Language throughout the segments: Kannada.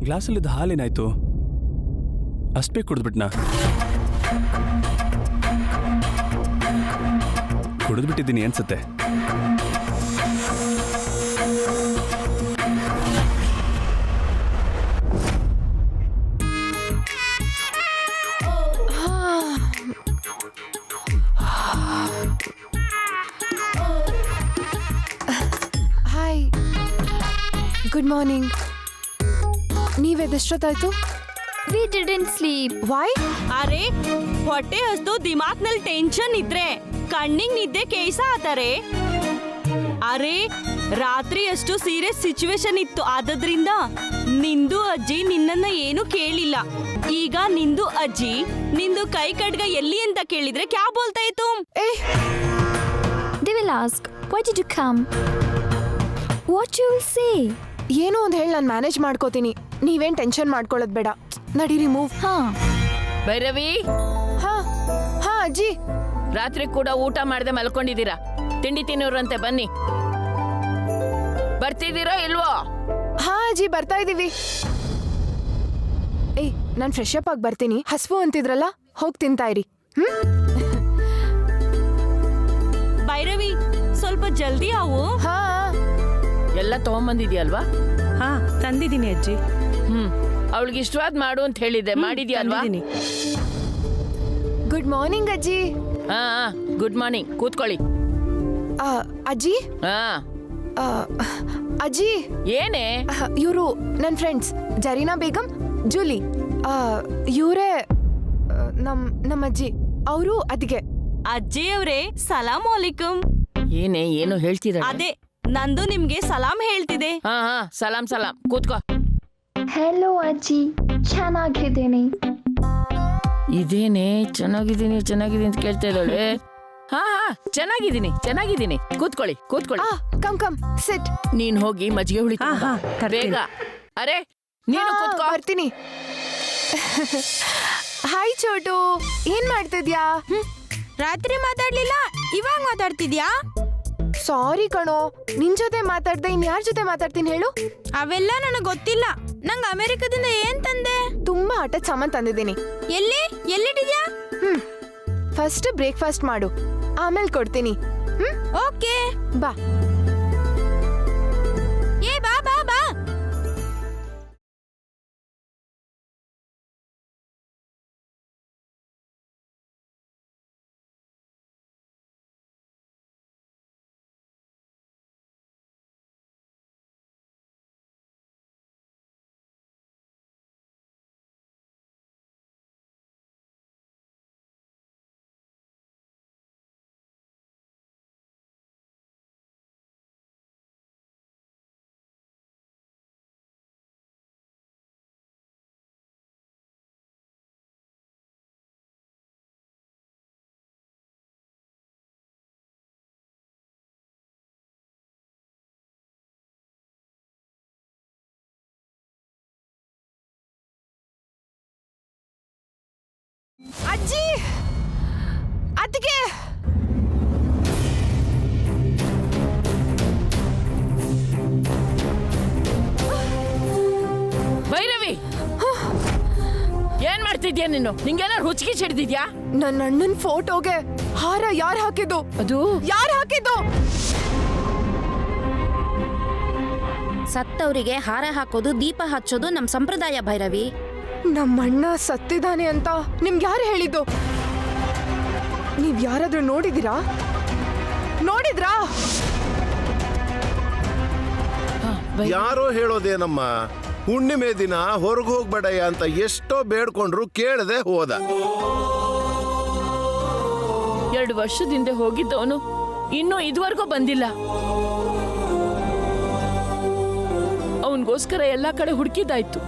ಗ್ಲಾಸಲ್ಲಿದ್ದ ಹಾಲೇನಾಯ್ತು? ಅಷ್ಟು ಬೇಗ ಕುಡಿದ್ಬಿಟ್ನಾ? ಕುಡಿದ್ಬಿಟ್ಟಿದ್ದೀನಿ ಅನ್ಸುತ್ತೆ. Hi, good morning. ನೀವೆಷ್ಟೊತ್ತಾಯ್ತು? We didn't sleep. Why? ಅರೆ ಹೊಟ್ಟೆ ಹಸ್ದು ದಿಮಾಕ್ನಲ್ಲಿ ಟೆನ್ಷನ್ ಇದ್ರೆ ಕಣ್ಣಿಗೆ ನಿದ್ದೆ ಕೇಸ ಆತಾರೆ. ಅರೆ ರಾತ್ರಿ ಅಷ್ಟು ಸೀರಿಯಸ್ ಸಿಚುವೇಶನ್ ಇತ್ತು, ಆದ್ರಿಂದ ನಿಂದು ಅಜ್ಜಿ ನಿನ್ನನ್ನ ಏನು ಕೇಳಿಲ್ಲ. ಈಗ ನಿಂದು ಅಜ್ಜಿ ನಿಂದು ಕೈ ಕಡ್ಗ ಎಲ್ಲಿ ಅಂತ ಕೇಳಿದ್ರೆ ಕ್ಯಾ ಬೋಲ್ತಾ ಇತ್ತು? They will ask, why did you come? What you will say? ಏನೋ ಒಂದು ಹೇಳಿ ನಾನು ಮ್ಯಾನೇಜ್ ಮಾಡ್ಕೋತೀನಿ. ನೀವೇನ್ ಟೆನ್ಷನ್ ಮಾಡ್ಕೊಳ್ಳೋದು ಬೇಡ. ನಡೀರಿ ಮೂವ್. ಹಾ ಭೈರವಿ, ಹಾ ಹಾ ಅಜ್ಜಿ. ರಾತ್ರಿ ಕೂಡ ಊಟ ಮಾಡದೆ ಮಲ್ಕೊಂಡಿದ್ದೀರಾ? ತಿಂಡಿ ತಿನ್ನೋರಂತೆ, ಬನ್ನಿ. ಬರ್ತಿದ್ದೀರೋ ಇಲ್ವೋ? ಹಾ ಅಜ್ಜಿ, ಬರ್ತಾ ಇದೀವಿ. ಏಯ್, ನಾನು ಫ್ರೆಶ್ ಅಪ್ ಆಗಿ ಬರ್ತೀನಿ. ಹಸ್ವು ಅಂತಿದ್ರಲ್ಲ, ಹೋಗಿ ತಿಂತಾ ಇರಿ. ಭೈರವಿ ಸ್ವಲ್ಪ ಜಲ್ದಿ ಆವು. ಹಾ ಎಲ್ಲ ತಗೊಂಬಂದಿದ್ಯಲ್ವಾ? ಹಾ ತಂದಿದ್ದೀನಿ ಅಜ್ಜಿ. ಅವಳಿಗೆ ಇಷ್ಟವಾದ್ ಮಾಡು ಅಂತ ಹೇಳಿದ್ದೆ, ಮಾಡಿದ್ಯಲ್ವಾ? ಗುಡ್ ಮಾರ್ನಿಂಗ್ ಅಜ್ಜಿ. ಹಾ ಗುಡ್ ಮಾರ್ನಿಂಗ್, ಕೂತ್ಕೊಳ್ಳಿ. ಅಜ್ಜಿ, ಹಾ ಅಜ್ಜಿ, ಏನೇ? ಇವರು ನನ್ನ ಫ್ರೆಂಡ್ಸ್ ಜರೀನಾ ಬೇಗಂ, ಜೂಲಿ. ಇವರೇ ನಮ್ಮ ಅಜ್ಜಿ. ಅವರು ಅದಕ್ಕೆ. ಅಜ್ಜಿ ಅವ್ರೆ, ಸಲಾಂ ಅಲೈಕುಂ. ಏನೇ ಏನು ಹೇಳ್ತೀರ? ಅದೇ ನಂದು ನಿಮ್ಗೆ ಸಲಾಂ ಹೇಳ್ತಿದೆ. ಹಾ ಸಲಾಂ ಸಲಾಂ, ಕೂತ್ಕೋ. Hello ಅಜ್ಜಿ, ಚೆನ್ನಾಗಿದ್ದೀನಿ. ಇದೇನೆ ಚೆನ್ನಾಗಿದ್ದೀನಿ ಅಂತ ಕೇಳ್ತಾ ಇದ್ದಾಳೆ. ಹಾ ಚೆನ್ನಾಗಿದ್ದೀನಿ. ಕೂತ್ಕೊಳ್ಳಿ. ಕಮ್ ಸಿಟ್. ನೀನ್ ಹೋಗಿ ಮಜ್ಜಿಗೆ ಹುಳಿ ಬೇಗ. ಅರೆ ನೀನು ಕೂತ್ಕೋ. ಬರ್ತೀನಿ. ಹಾಯ್ ಚೋಟು, ಏನ್ ಮಾಡ್ತಿದ್ಯಾ? ರಾತ್ರಿ ಮಾತಾಡ್ಲಿಲ್ಲ, ಇವಾಗ ಮಾತಾಡ್ತಿದ್ಯಾ? ಸಾರಿ ಕಣೋ, ನಿನ್ ಜೊತೆ ಮಾತಾಡ್ದೆ ಇನ್ಯಾರ ಜೊತೆ ಮಾತಾಡ್ತೀನಿ ಹೇಳು? ಅವೆಲ್ಲ ನನಗೆ ಗೊತ್ತಿಲ್ಲ. ನಂಗೆ ಅಮೆರಿಕದಿಂದ ಏನ್ ತಂದೆ? ತುಂಬಾ ಆಟದ ಸಾಮಾನ್ ತಂದಿದ್ದೀನಿ. ಎಲ್ಲಿಟ್ಟಿದ್ಯಾ? ಫಸ್ಟ್ ಬ್ರೇಕ್ಫಾಸ್ಟ್ ಮಾಡು, ಆಮೇಲೆ ಕೊಡ್ತೀನಿ. ಓಕೆ ಬಾ. ಏ ಬಾ. ಅಜ್ಜಿ, ಅದಕ್ಕೆ ಭೈರವಿ, ಏನ್ ಮಾಡ್ತಿದ್ಯಾ ನೀನು? ನಿಂಗೇನಾರು ಹುಚ್ಚಿಗೆ ಹಿಡಿದಿದ್ಯಾ? ನನ್ನ ಅಣ್ಣನ ಫೋಟೋಗೆ ಹಾರ ಯಾರು ಹಾಕಿದ್ದು? ಅದು ಯಾರು ಹಾಕಿದ್ದು? ಸತ್ತವರಿಗೆ ಹಾರ ಹಾಕೋದು, ದೀಪ ಹಚ್ಚೋದು ನಮ್ ಸಂಪ್ರದಾಯ ಭೈರವಿ. ನಮ್ಮಣ್ಣ ಸತ್ತಿದ್ದಾನೆ ಅಂತ ನಿಮ್ಗೆ ಯಾರು ಹೇಳಿದ್ದು? ನೀವ್ ಯಾರಾದ್ರೂ ನೋಡಿದಿರಾ? ಯಾರೋ ಹೇಳೋದೇನಮ್ಮ, ಹುಣ್ಣಿಮೆ ದಿನ ಹೊರಗೆ ಹೋಗ್ಬೇಡಯ್ಯ ಅಂತ ಎಷ್ಟೋ ಬೇಡ್ಕೊಂಡ್ರು ಕೇಳದೆ ಹೋದ. 2 ವರ್ಷದಿಂದ ಹೋಗಿದ್ದವನು ಇನ್ನೂ ಇದುವರೆಗೂ ಬಂದಿಲ್ಲ. ಅವನಿಗೋಸ್ಕರ ಎಲ್ಲಾ ಕಡೆ ಹುಡುಕಿದಾಯ್ತು.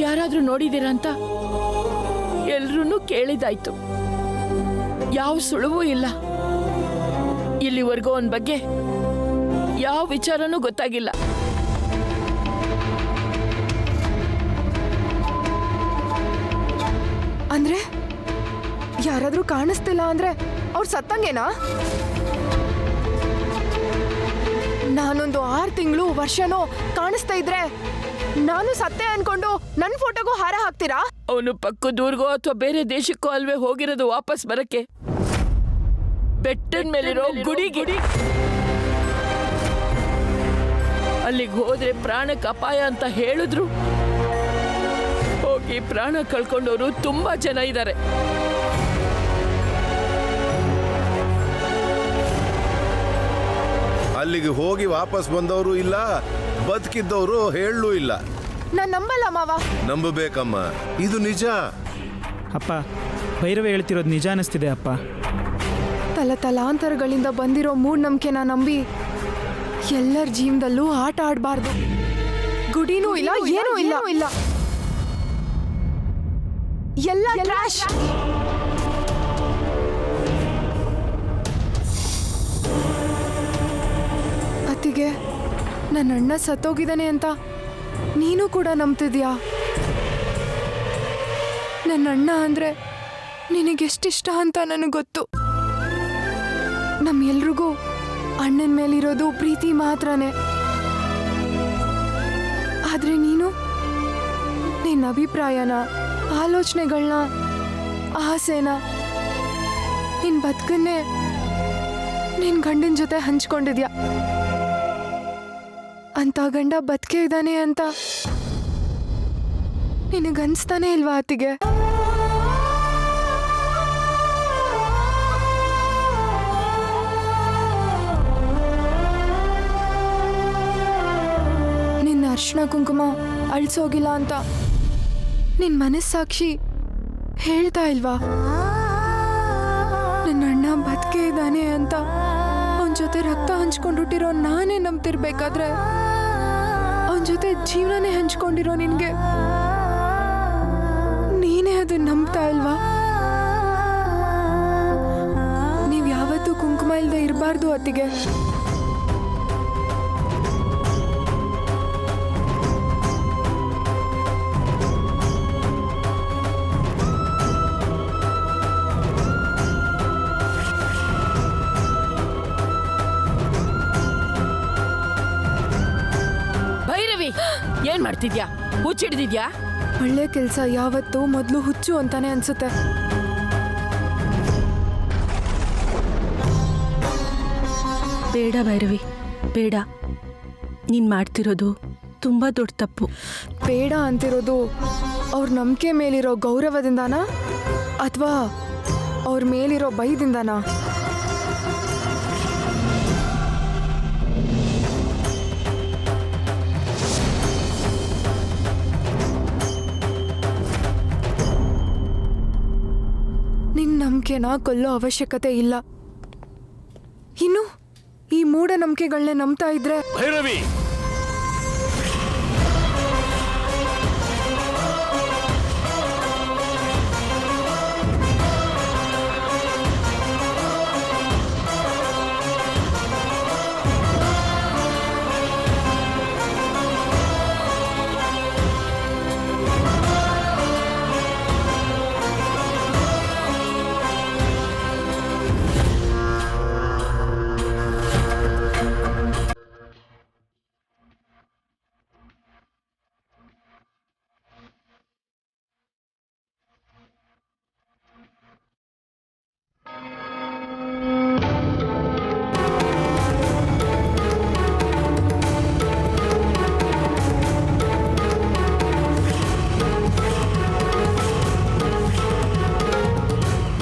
ಯಾರಾದ್ರೂ ನೋಡಿದೀರಾ ಅಂತ ಎಲ್ರೂ ಕೇಳಿದಾಯ್ತು. ಯಾವ ಸುಳುವೂ ಇಲ್ಲ. ಇಲ್ಲಿವರೆಗೂ ಅವನ ಬಗ್ಗೆ ಯಾವ ವಿಚಾರನೂ ಗೊತ್ತಾಗಿಲ್ಲ. ಅಂದ್ರೆ ಯಾರಾದ್ರೂ ಕಾಣಿಸ್ತಿಲ್ಲ ಅಂದ್ರೆ ಅವ್ರು ಸತ್ತಂಗೇನಾ? ನಾನೊಂದು 6 ತಿಂಗಳು ವರ್ಷನೋ ಕಾಣಿಸ್ತಾ ಇದ್ರೆ ನಾನು ಸತ್ತೆ ಅನ್ಕೊಂಡು ನನ್ನ ಫೋಟೋಗೂ ಹಾರ ಹಾಕ್ತೀರಾ? ಅವನು ಪಕ್ಕದೂರ್ಗೋ ಅಥವಾ ಬೇರೆ ದೇಶಕ್ಕೋ ಅಲ್ವೇ ಹೋಗಿರೋದು ವಾಪಸ್ ಬರಕ್ಕೆ. ಬೆಟ್ಟದ ಮೇಲಿರೋ ಗುಡಿಗೆ ಅಲ್ಲಿಗೆ ಹೋದ್ರೆ ಪ್ರಾಣಕ್ಕೆ ಅಪಾಯ ಅಂತ ಹೇಳಿದ್ರು. ಹೋಗಿ ಪ್ರಾಣ ಕಳ್ಕೊಂಡವರು ತುಂಬಾ ಜನ ಇದ್ದಾರೆ. ಅಲ್ಲಿಗೆ ಹೋಗಿ ವಾಪಸ್ ಬಂದವರು ಇಲ್ಲ, ಬದುಕಿದ್ದವರು ಹೇಳಲೂ ಇಲ್ಲ. ನಾನ್ ನಂಬಲ್ಲ ಮಾವ. ನಂಬಬೇಕಮ್ಮ, ಇದು ನಿಜ. ಅಪ್ಪ, ಭೈರವ ಹೇಳ್ತಿರೋದು ನಿಜ ಅನ್ನಿಸ್ತಿದೆ ಅಪ್ಪ. ತಲಾಂತರಗಳಿಂದ ಬಂದಿರೋ ಮೂಢನಂಬಿಕೆನ ನಂಬಿ ಎಲ್ಲರ ಜೀವನದಲ್ಲೂ ಆಟ ಆಡಬಾರ್ದು. ಗುಡಿನೂ ಇಲ್ಲ, ಏನೂ ಇಲ್ಲ, ಎಲ್ಲ ಟ್ರಾಶ್. ಅತ್ತಿಗೆ, ನನ್ನ ಅಣ್ಣ ಸತ್ತೋಗಿದ್ದಾನೆ ಅಂತ ನೀನು ಕೂಡ ನಂಬ್ತಿದ್ಯಾ? ನನ್ನ ಅಣ್ಣ ಅಂದ್ರೆ ನಿನಗೆಷ್ಟಿಷ್ಟ ಅಂತ ನನಗೆ ಗೊತ್ತು. ನಮ್ಮೆಲ್ರಿಗೂ ಅಣ್ಣನ ಮೇಲಿರೋದು ಪ್ರೀತಿ ಮಾತ್ರನೇ. ಆದ್ರೆ ನೀನು ನಿನ್ನ ಅಭಿಪ್ರಾಯನ, ಆಲೋಚನೆಗಳನ್ನ, ಆಸೆನ, ನಿನ್ ಬದುಕನ್ನೇ ನಿನ್ ಗಂಡನ ಜೊತೆ ಹಂಚ್ಕೊಂಡಿದ್ಯಾ. ಅಂತ ಗಂಡ ಬದುಕೆ ಇದ್ದಾನೆ ಅಂತ ನಿನಗನ್ಸ್ತಾನೆ ಇಲ್ವಾ ಅತ್ತಿಗೆ? ನಿನ್ನ ಅರ್ಶಿನ ಕುಂಕುಮ ಅಳ್ಸೋಗಿಲ್ಲ ಅಂತ ನಿನ್ ಮನಸ್ಸಾಕ್ಷಿ ಹೇಳ್ತಾ ಇಲ್ವಾ? ನನ್ನ ಅಣ್ಣ ಬದುಕೆ ಇದ್ದಾನೆ ಅಂತ ಅವನ ಜೊತೆ ರಕ್ತ ಹಂಚ್ಕೊಂಡ್ಬಿಟ್ಟಿರೋ ನಾನೇ ನಂಬ್ತಿರ್ಬೇಕಾದ್ರೆ ಅವನ ಜೊತೆ ಜೀವನನೇ ಹಂಚ್ಕೊಂಡಿರೋ ನಿನ್ಗೆ ನೀನೇ ಅದನ್ನ ನಂಬ್ತಾ ಇಲ್ವಾ? ನೀವ್ ಯಾವತ್ತೂ ಕುಂಕುಮ ಇಲ್ದೆ ಇರಬಾರ್ದು ಅತ್ತಿಗೆ. ಭೈರವಿ, ಏನ್ ಮಾಡ್ತಿದ್ಯಾ? ಹುಚ್ಚಿಡ್ದಿದ್ಯಾ? ಒಳ್ಳೆ ಕೆಲಸ ಯಾವತ್ತೂ ಮೊದಲು ಹುಚ್ಚು ಅಂತಾನೆ ಅನ್ಸುತ್ತೆ. ಬೇಡ ಭೈರವಿ, ಬೇಡ. ನೀನ್ ಮಾಡ್ತಿರೋದು ತುಂಬಾ ದೊಡ್ಡ ತಪ್ಪು. ಬೇಡ ಅಂತಿರೋದು ಅವ್ರ ನಂಬಿಕೆ ಮೇಲಿರೋ ಗೌರವದಿಂದಾನಾ ಅಥವಾ ಅವ್ರ ಮೇಲಿರೋ ಭಯದಿಂದಾನಾ? ನಿನ್ನ ನಂಬಿಕೆನ ಕೊಲ್ಲೋ ಅವಶ್ಯಕತೆ ಇಲ್ಲ. ಇನ್ನು ಈ ಮೂಢನಂಬಿಕೆಗಳನ್ನೇ ನಂಬ್ತಾ ಇದ್ರೆ ಭೈರವಿ,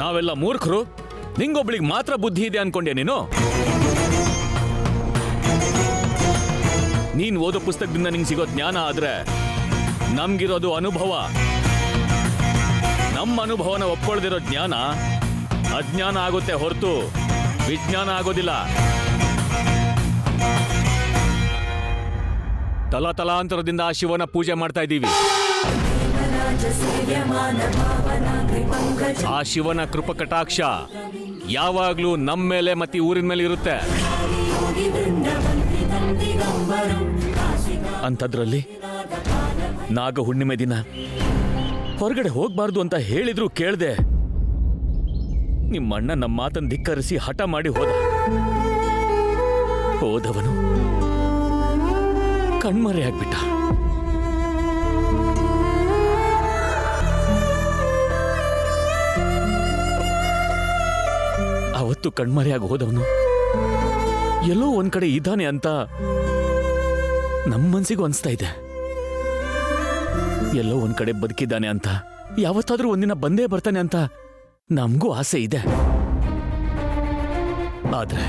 ನಾವೆಲ್ಲ ಮೂರ್ಖರು, ನಿಂಗೊಬ್ಳಿಗೆ ಮಾತ್ರ ಬುದ್ಧಿ ಇದೆ ಅನ್ಕೊಂಡೆ ನೀನು? ನೀನ್ ಓದೋ ಪುಸ್ತಕದಿಂದ ನಿಂಗೆ ಸಿಗೋ ಜ್ಞಾನ ಆದ್ರೆ ನಮ್ಗಿರೋದು ಅನುಭವ. ನಮ್ಮ ಅನುಭವನ ಒಪ್ಕೊಳ್ದಿರೋ ಜ್ಞಾನ ಅಜ್ಞಾನ ಆಗುತ್ತೆ ಹೊರತು ವಿಜ್ಞಾನ ಆಗೋದಿಲ್ಲ. ತಲಾಂತರದಿಂದ ಆ ಶಿವನ ಪೂಜೆ ಮಾಡ್ತಾ ಇದ್ದೀವಿ. ಆ ಶಿವನ ಕೃಪ ಕಟಾಕ್ಷ ಯಾವಾಗ್ಲೂ ನಮ್ಮ ಮೇಲೆ ಮತ್ತೆ ಊರಿನ ಮೇಲೆ ಇರುತ್ತೆ. ಅಂಥದ್ರಲ್ಲಿ ನಾಗ ಹುಣ್ಣಿಮೆ ದಿನ ಹೊರಗಡೆ ಹೋಗ್ಬಾರ್ದು ಅಂತ ಹೇಳಿದ್ರು ಕೇಳ್ದೆ. ನಿಮ್ಮಣ್ಣ ನಮ್ಮ ಮಾತನ್ನು ಧಿಕ್ಕರಿಸಿ ಹಠ ಮಾಡಿ ಹೋದವನು ಕಣ್ಮರೆ ಆಗ್ಬಿಟ್ಟ. ಅವತ್ತು ಕಣ್ಮರೆಯಾಗಿ ಹೋದವನು ಎಲ್ಲೋ ಒಂದ್ ಕಡೆ ಇದ್ದಾನೆ ಅಂತ ನಮ್ಮ ಮನ್ಸಿಗೂ ಅನ್ಸ್ತಾ ಇದೆ. ಎಲ್ಲೋ ಒಂದ್ ಕಡೆ ಬದುಕಿದ್ದಾನೆ ಅಂತ, ಯಾವತ್ತಾದ್ರೂ ಒಂದಿನ ಬಂದೇ ಬರ್ತಾನೆ ಅಂತ ನಮಗೂ ಆಸೆ ಇದೆ. ಆದ್ರೆ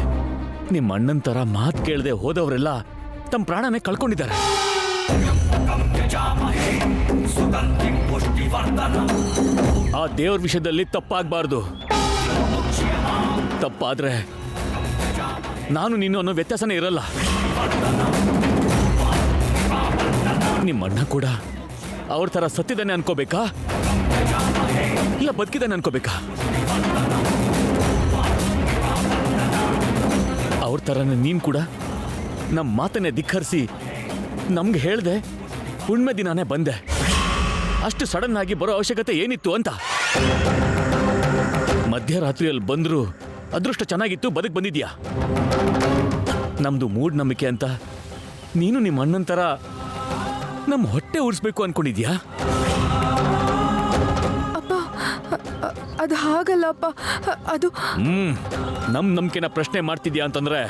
ನಿಮ್ಮ ಅಣ್ಣನ ತರ ಮಾತು ಕೇಳದೆ ಹೋದವರೆಲ್ಲ ತಮ್ಮ ಪ್ರಾಣನೇ ಕಳ್ಕೊಂಡಿದ್ದಾರೆ. ಆ ದೇವ್ರ ವಿಷಯದಲ್ಲಿ ತಪ್ಪಾಗಬಾರ್ದು. ತಪ್ಪಾದ್ರೆ ನಾನು ನೀನು ಅನ್ನೋ ವ್ಯತ್ಯಾಸನೇ ಇರಲ್ಲ. ನಿಮ್ಮ ಅಣ್ಣ ಕೂಡ ಅವ್ರ ತರ ಸತ್ತಿದ್ದಾನೆ ಅನ್ಕೋಬೇಕಾ ಇಲ್ಲ ಬದುಕಿದ್ದಾನೆ ಅನ್ಕೋಬೇಕಾ? ಅವ್ರ ತರನೇ ನೀನ್ ಕೂಡ ನಮ್ಮ ಮಾತನ್ನೇ ಧಿಕ್ಕರಿಸಿ ನಮ್ಗೆ ಹೇಳ್ದೆ ಹುಣ್ಮೆ ದಿನಾನೇ ಬಂದೆ. ಅಷ್ಟು ಸಡನ್ ಆಗಿ ಬರೋ ಅವಶ್ಯಕತೆ ಏನಿತ್ತು ಅಂತ. ಮಧ್ಯರಾತ್ರಿಯಲ್ಲಿ ಬಂದ್ರು ಅದೃಷ್ಟ ಚೆನ್ನಾಗಿತ್ತು, ಬದುಕ್ ಬಂದಿದ್ಯಾ. ನಮ್ದು ಮೂಢನಂಬಿಕೆ ಅಂತ ನೀನು ನಿಮ್ಮ ಅಣ್ಣನ ತರ ನಮ್ಮ ಹೊಟ್ಟೆ ಉರಿಸ್ಬೇಕು ಅನ್ಕೊಂಡಿದ್ಯಾ? ಅಪ್ಪ ಅದು ಹಾಗಲ್ಲ ಅಪ್ಪ. ಅದು ನಮ್ ನಂಬಿಕೆನ ಪ್ರಶ್ನೆ ಮಾಡ್ತಿದ್ಯಾ ಅಂತಂದ್ರೆ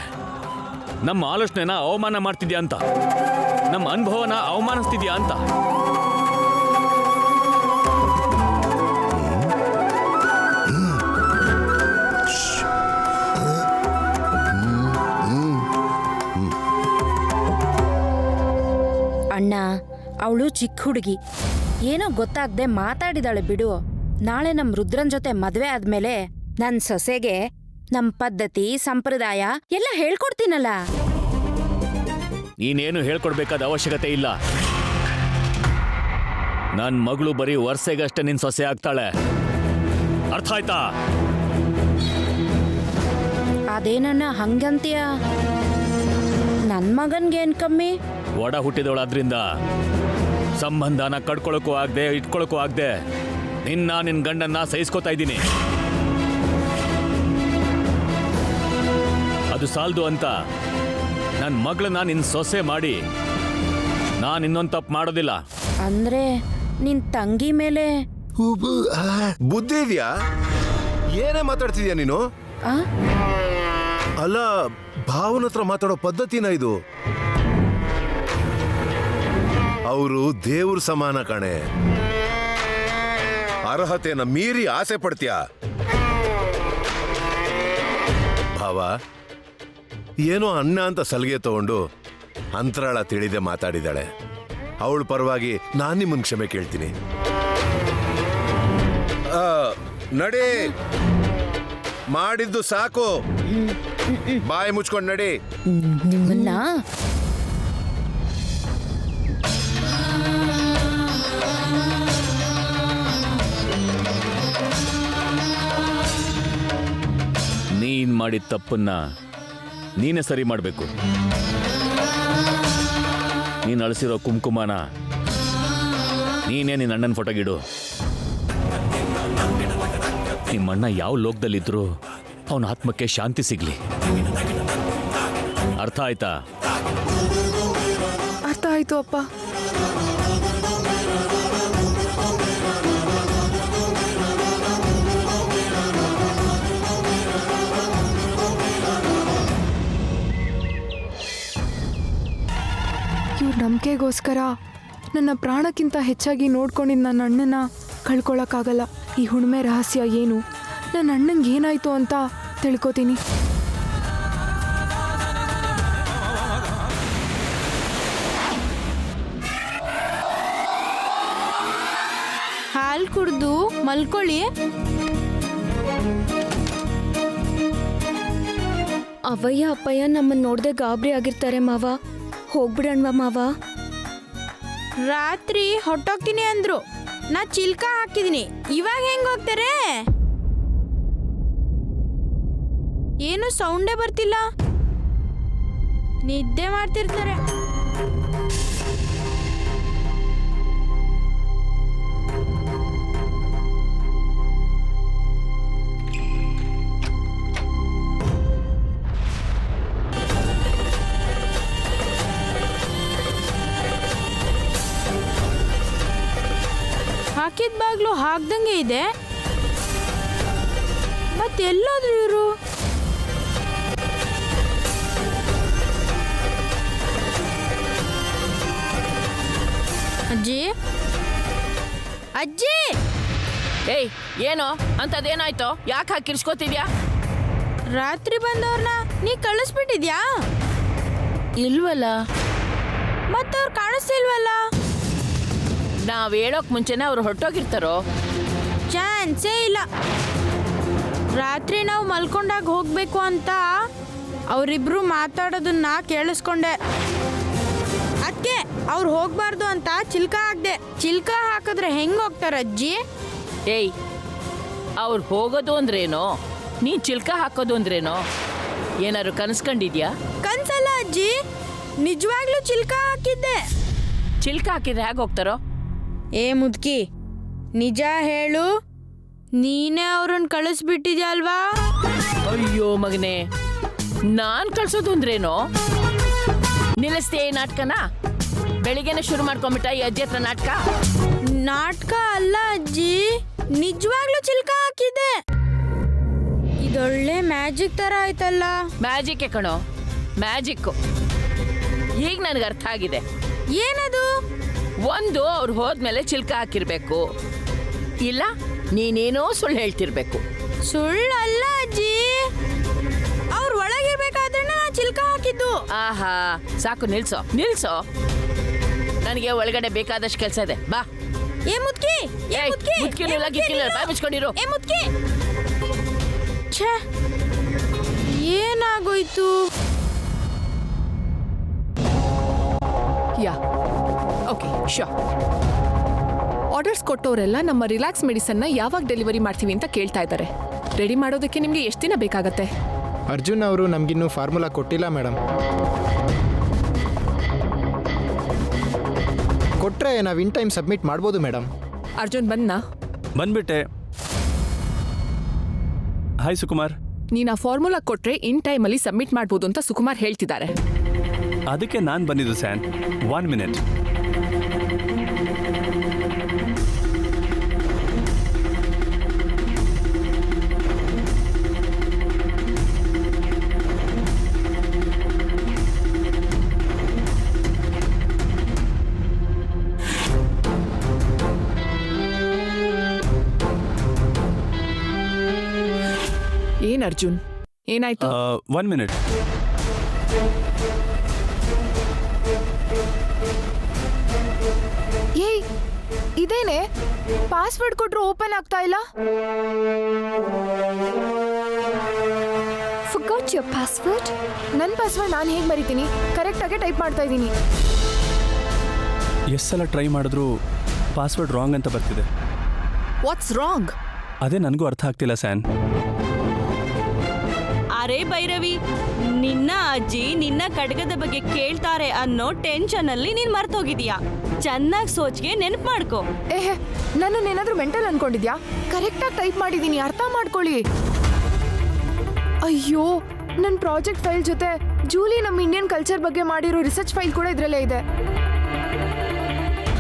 ನಮ್ಮ ಆಲೋಚನೆನ ಅವಮಾನ ಮಾಡ್ತಿದ್ಯಾ ಅಂತ, ನಮ್ಮ ಅನುಭವನ ಅವಮಾನಿಸ್ತಿದ್ಯಾ ಅಂತ. ಅಣ್ಣ, ಅವಳು ಚಿಕ್ಕ ಹುಡುಗಿ, ಏನೋ ಗೊತ್ತಾಗ್ದೆ ಮಾತಾಡಿದಾಳೆ ಬಿಡು. ನಾಳೆ ನಮ್ ರುದ್ರನ್ ಜೊತೆ ಮದ್ವೆ ಆದ್ಮೇಲೆ ನನ್ ಸೊಸೆಗೆ ನಮ್ ಪದ್ಧತಿ ಸಂಪ್ರದಾಯ ಎಲ್ಲ ಹೇಳ್ಕೊಡ್ತೀನಲ್ಲ. ನೀನೇನು ಹೇಳ್ಕೊಡ್ಬೇಕಾದ ಅವಶ್ಯಕತೆ ಇಲ್ಲ. ನನ್ ಮಗಳು ಬರೀ ವರ್ಷಗಷ್ಟೇ ನಿನ್ ಸೊಸೆ ಆಗ್ತಾಳೆ, ಅರ್ಥ ಆಯ್ತಾ? ಅದೇನಣ್ಣ ಹಂಗಂತೀಯ? ನನ್ ಮಗನ್ಗೇನ್ ಕಮ್ಮಿ? ಒಡ ಹುಟ್ಟಿದವಳಾದ್ರಿಂದ ಸಂಬಂಧನ ಕಡ್ಕೊಳಕ್ಕೂ ಆಗದೆ ಇಟ್ಕೊಳಕ್ಕೂ ಆಗದೆ ನಿನ್ ಗಂಡನ್ನ ಸಹಿಸ್ಕೋತಾ ಇದ್ದೀನಿ. ಅದು ಸಾಲದು ಅಂತ ನನ್ನ ಮಗಳನ್ನ ನಿನ್ ಸೊಸೆ ಮಾಡಿ ನಾನು ಇನ್ನೊಂದು ತಪ್ಪು ಮಾಡೋದಿಲ್ಲ. ಅಂದ್ರೆ ನಿನ್ ತಂಗಿ ಮೇಲೆ ಬುದ್ಧಿ ಇದೆಯಾ? ಏನೇ ಮಾತಾಡ್ತಿದ್ಯಾ ನೀನು? ಆ? ಅಲ್ಲ, ಭಾವನ ಹತ್ರ ಮಾತಾಡೋ ಪದ್ಧತಿನ ಇದು? ಅವರು ದೇವ್ರ ಸಮಾನ ಕಣೆ. ಅರ್ಹತೆನ ಮೀರಿ ಆಸೆ ಪಡ್ತೀಯ? ಭಾವ ಏನೋ ಅಣ್ಣ ಅಂತ ಸಲಿಗೆ ತಗೊಂಡು ಅಂತರಾಳ ತಿಳಿದೆ ಮಾತಾಡಿದಾಳೆ. ಅವಳ ಪರವಾಗಿ ನಾನು ನಿಮ್ಮನ್ ಕ್ಷಮೆ ಕೇಳ್ತೀನಿ. ನಡಿ, ಮಾಡಿದ್ದು ಸಾಕು, ಬಾಯಿ ಮುಚ್ಕೊಂಡು ನಡಿ. ನಿಮ್ಮನ್ನ ನೀನ್ ಮಾಡಿದ ತಪ್ಪನ್ನ ನೀನೇ ಸರಿ ಮಾಡಬೇಕು. ನೀನ್ ಅಳಿಸಿರೋ ಕುಂಕುಮನ ನೀನೇ ನಿನ್ನ ಅಣ್ಣನ ಫೋಟೋಗಿಡು. ನಿಮ್ಮಣ್ಣ ಯಾವ ಲೋಕದಲ್ಲಿದ್ರು ಅವನ ಆತ್ಮಕ್ಕೆ ಶಾಂತಿ ಸಿಗ್ಲಿ. ಅರ್ಥ ಆಯ್ತಾ? ಅರ್ಥ ಆಯ್ತು ಅಪ್ಪ. ಇವ್ರ ನಂಬಿಕೆಗೋಸ್ಕರ ನನ್ನ ಪ್ರಾಣಕ್ಕಿಂತ ಹೆಚ್ಚಾಗಿ ನೋಡ್ಕೊಂಡಿದ್ದ ನನ್ನ ಅಣ್ಣನ ಕಳ್ಕೊಳಕ್ಕಾಗಲ್ಲ. ಈ ಹುಣ್ಮೆ ರಹಸ್ಯ ಏನು, ನನ್ನ ಅಣ್ಣಂಗೆ ಏನಾಯ್ತು ಅಂತ ತಿಳ್ಕೊತೀನಿ. ಹಾಲು ಕುಡ್ದು ಮಲ್ಕೊಳ್ಳಿ. ಅವಯ್ಯ ಅಪ್ಪಯ್ಯ ನಮ್ಮನ್ನ ನೋಡ್ದೆ ಗಾಬರಿ ಆಗಿರ್ತಾರೆ ಮಾವ. ಹೋಗ್ಬಿಡಣ್ವಾ ಮಾವ. ರಾತ್ರಿ ಹೊಟ್ಟೋಗ್ತೀನಿ ಅಂದ್ರು, ನಾ ಚಿಲ್ಕ ಹಾಕಿದೀನಿ. ಇವಾಗ ಹೆಂಗ್ ಹೋಗ್ತಾರೆ? ಏನು ಸೌಂಡೇ ಬರ್ತಿಲ್ಲ. ನಿದ್ದೆ ಮಾಡ್ತಿರ್ತಾರೆ. ಹಾಕಿದ ಬಾಗ್ಲು ಹಾಕ್ದಂಗೆ ಇದೆ. ಮತ್ತೆಲ್ಲೋದ್ರು ಇವರು? ಅಜ್ಜಿ ಅಜ್ಜಿ ಏಯ್ ಏನೋ ಅಂತದೇನಾಯ್ತೋ? ಯಾಕೆ ಹಾಕಿ ಕಿರ್ಸ್ಕೊತಿದ್ಯಾ? ರಾತ್ರಿ ಬಂದವ್ರನ್ನ ನೀ ಕಳಿಸ್ಬಿಟ್ಟಿದ್ಯಾ? ಇಲ್ವಲ್ಲ. ಮತ್ತವ್ರು ಕಾಣಿಸ್ತಿಲ್ವಲ್ಲ? ನಾವ್ ಹೇಳೋಕ್ ಮುಂಚೆನೆ ಅವ್ರು ಹೊರಟೋಗಿರ್ತಾರೋ? ಚಾನ್ಸೇ ಇಲ್ಲ. ರಾತ್ರಿ ನಾವು ಮಲ್ಕೊಂಡಾಗ ಹೋಗ್ಬೇಕು ಅಂತ ಅವರಿಬ್ರು ಮಾತಾಡೋದನ್ನ ಕೇಳಿಸ್ಕೊಂಡೆ. ಅದಕ್ಕೆ ಅವ್ರು ಹೋಗ್ಬಾರ್ದು ಅಂತ ಚಿಲ್ಕ ಹಾಕ್ದೆ. ಚಿಲ್ಕ ಹಾಕಿದ್ರೆ ಹೆಂಗ್ ಹೋಗ್ತಾರ ಅಜ್ಜಿ? ಏಯ್ ಅವ್ರು ಹೋಗೋದು ಅಂದ್ರೇನೋ, ನೀನ್ ಚಿಲ್ಕ ಹಾಕೋದು ಅಂದ್ರೇನೋ? ಏನಾದ್ರು ಕನ್ಸ್ಕೊಂಡಿದ್ಯಾ? ಕನ್ಸಲ್ಲ ಅಜ್ಜಿ, ನಿಜವಾಗ್ಲೂ ಚಿಲ್ಕ ಹಾಕಿದ್ದೆ. ಚಿಲ್ಕ ಹಾಕಿದ್ರೆ ಹೇಗೆ ಹೋಗ್ತಾರೋ? ಏ ಮುದ್ಕಿ, ನಿಜ ಹೇಳು, ನೀನೇ ಅವ್ರನ್ನ ಕಳಿಸ್ಬಿಟ್ಟಿದ್ಯಾ ಅಲ್ವಾ? ಅಯ್ಯೋ ಮಗನೇ, ನಾನ್ ಕಳ್ಸೋದು ಅಂದ್ರೇನೋ? ನಿಲ್ಲಿಸ್ತೀಯ ಈ ನಾಟಕನ? ಬೆಳಿಗ್ಗೆನೆ ಶುರು ಮಾಡ್ಕೊಂಬಿಟ್ಟ ಈ ಅಜ್ಜಿ ಹತ್ರ ನಾಟಕ? ನಾಟಕ ಅಲ್ಲ ಅಜ್ಜಿ, ನಿಜವಾಗ್ಲೂ ಚಿಲ್ಕ ಹಾಕಿದ್ದೆ. ಇದೊಳ್ಳೆ ಮ್ಯಾಜಿಕ್ ತರ ಆಯ್ತಲ್ಲ. ಮ್ಯಾಜಿಕ್ ಕಣೋ, ಮ್ಯಾಜಿಕ್. ಈಗ ನನಗೆ ಅರ್ಥ ಆಗಿದೆ. ಏನದು? ಒಂದು ಅವ್ರು ಹೋದ್ಮೇಲೆ ಚಿಲ್ಕ ಹಾಕಿರ್ಬೇಕು, ಇಲ್ಲ ನೀನೇನೋ ಸುಳ್ಳು ಹೇಳ್ತಿರ್ಬೇಕು. ಸುಳ್ಳಲ್ಲ ಅಜ್ಜಿ, ಅವ್ರು ಒಳಗಿರ್ಬೇಕಾದ್ರೆ ನಾ ಚಿಲ್ಕ ಹಾಕಿದ್ದು. ಆಹಾ ಸಾಕು, ನಿಲ್ಸೋ ನಿಲ್ಸೋ. ನನಗೆ ಒಳಗಡೆ ಬೇಕಾದಷ್ಟು ಕೆಲಸ ಇದೆ, ಬಾ. ಏ ಮುದ್ಕಿ, ಏ ಮುದ್ಕಿ, ಮುದ್ಕಿಲಿಲ್ಲ ಗಿಕ್ಕಿಲಿಲ್ಲ, ಬಾಯ್ ಮುಚ್ಕೊಂಡಿರು. ಏ ಮುದ್ಕಿ. ಛೇ, ಏನಾಗೋಯ್ತು? Yeah okay show. ಆರ್ಡರ್ಸ್ ಕೊಟ್ಟವರೆಲ್ಲ ನಮ್ಮ ರಿಲ್ಯಾಕ್ಸ್ ಮೆಡಿಸನ್ನ ಯಾವಾಗ ಡೆಲಿವರಿ ಮಾಡ್ತೀವಿ ಅಂತ ಕೇಳ್ತಾ ಇದ್ದಾರೆ. ರೆಡಿ ಮಾಡೋದಕ್ಕೆ ನಿಮಗೆ ಎಷ್ಟು ದಿನ ಬೇಕಾಗತ್ತೆ? ಅರ್ಜುನ್ ಅವರು ನಮಗಿನ್ನೂ ಫಾರ್ಮುಲಾ ಕೊಟ್ಟಿಲ್ಲ ಮೇಡಮ್. ಕೊಟ್ಟರೆ ನಾವು ಇನ್ ಟೈಮ್ ಸಬ್ಮಿಟ್ ಮಾಡ್ಬೋದು ಮೇಡಮ್. ಅರ್ಜುನ್ ಬಂದ್ನಾ? ಬಂದ್ಬಿಟ್ಟೆ. ಹಾಯ್ ಸುಕುಮಾರ್. ನೀನು ಆ ಫಾರ್ಮುಲಾ ಕೊಟ್ಟರೆ ಇನ್ ಟೈಮಲ್ಲಿ ಸಬ್ಮಿಟ್ ಮಾಡ್ಬೋದು ಅಂತ ಸುಕುಮಾರ್ ಹೇಳ್ತಿದ್ದಾರೆ. ಅದಕ್ಕೆ ನಾನು ಬಂದಿದ್ದು ಸ್ಯಾನ್. 1 ಮಿನಿಟ್. ಏನ್ ಅರ್ಜುನ್, ಏನಾಯ್ತು? 1 ಮಿನಿಟ್. ಏಯ್, ಇದೇನೆ ಪಾಸ್ವರ್ಡ್ ಕೊಟ್ರು ಓಪನ್ ಆಗ್ತಾ ಇಲ್ಲ. Forgot your password? ನನ್ನ ಪಾಸ್ವರ್ಡ್ ನಾನು ಹೇಗೆ ಮರಿತೀನಿ? ಕರೆಕ್ಟಾಗೆ ಟೈಪ್ ಮಾಡ್ತಾ ಇದ್ದೀನಿ. ಎಷ್ಟು ಸಲ ಟ್ರೈ ಮಾಡಿದ್ರು ಪಾಸ್ವರ್ಡ್ ರಾಂಗ್ ಅಂತ ಬರ್ತಿದೆ. What's wrong? ಅದೇ ನನಗೂ ಅರ್ಥ ಆಗ್ತಿಲ್ಲ ಸ್ಯಾನ್. ಅರೆ ಭೈರವಿ, ನಿನ್ನ ಅಜ್ಜಿ ನಿನ್ನ ಕಡಗದ ಬಗ್ಗೆ ಕೇಳ್ತಾರೆ ಅನ್ನೋ ಟೆನ್ಷನ್ ಅಲ್ಲಿ ನೀನ್ ಮರ್ತೋಗಿದ್ಯಾ. ಚೆನ್ನಾಗಿ ಸೋಚ್ಗೆ ನೆನಪು ಮಾಡ್ಕೋ. ಏಹೆ, ನನ್ನನ್ನೇನಾದ್ರೂ ಮೆಂಟಲ್ ಅನ್ಕೊಂಡಿದ್ಯಾ? ಕರೆಕ್ಟಾಗಿ ಟೈಪ್ ಮಾಡಿದ್ದೀನಿ, ಅರ್ಥ ಮಾಡ್ಕೊಳ್ಳಿ. ಅಯ್ಯೋ, ನನ್ನ ಪ್ರಾಜೆಕ್ಟ್ ಫೈಲ್ ಜೊತೆ ಜೂಲಿ ನಮ್ಮ ಇಂಡಿಯನ್ ಕಲ್ಚರ್ ಬಗ್ಗೆ ಮಾಡಿರೋ ರಿಸರ್ಚ್ ಫೈಲ್ ಕೂಡ ಇದರಲ್ಲೇ ಇದೆ.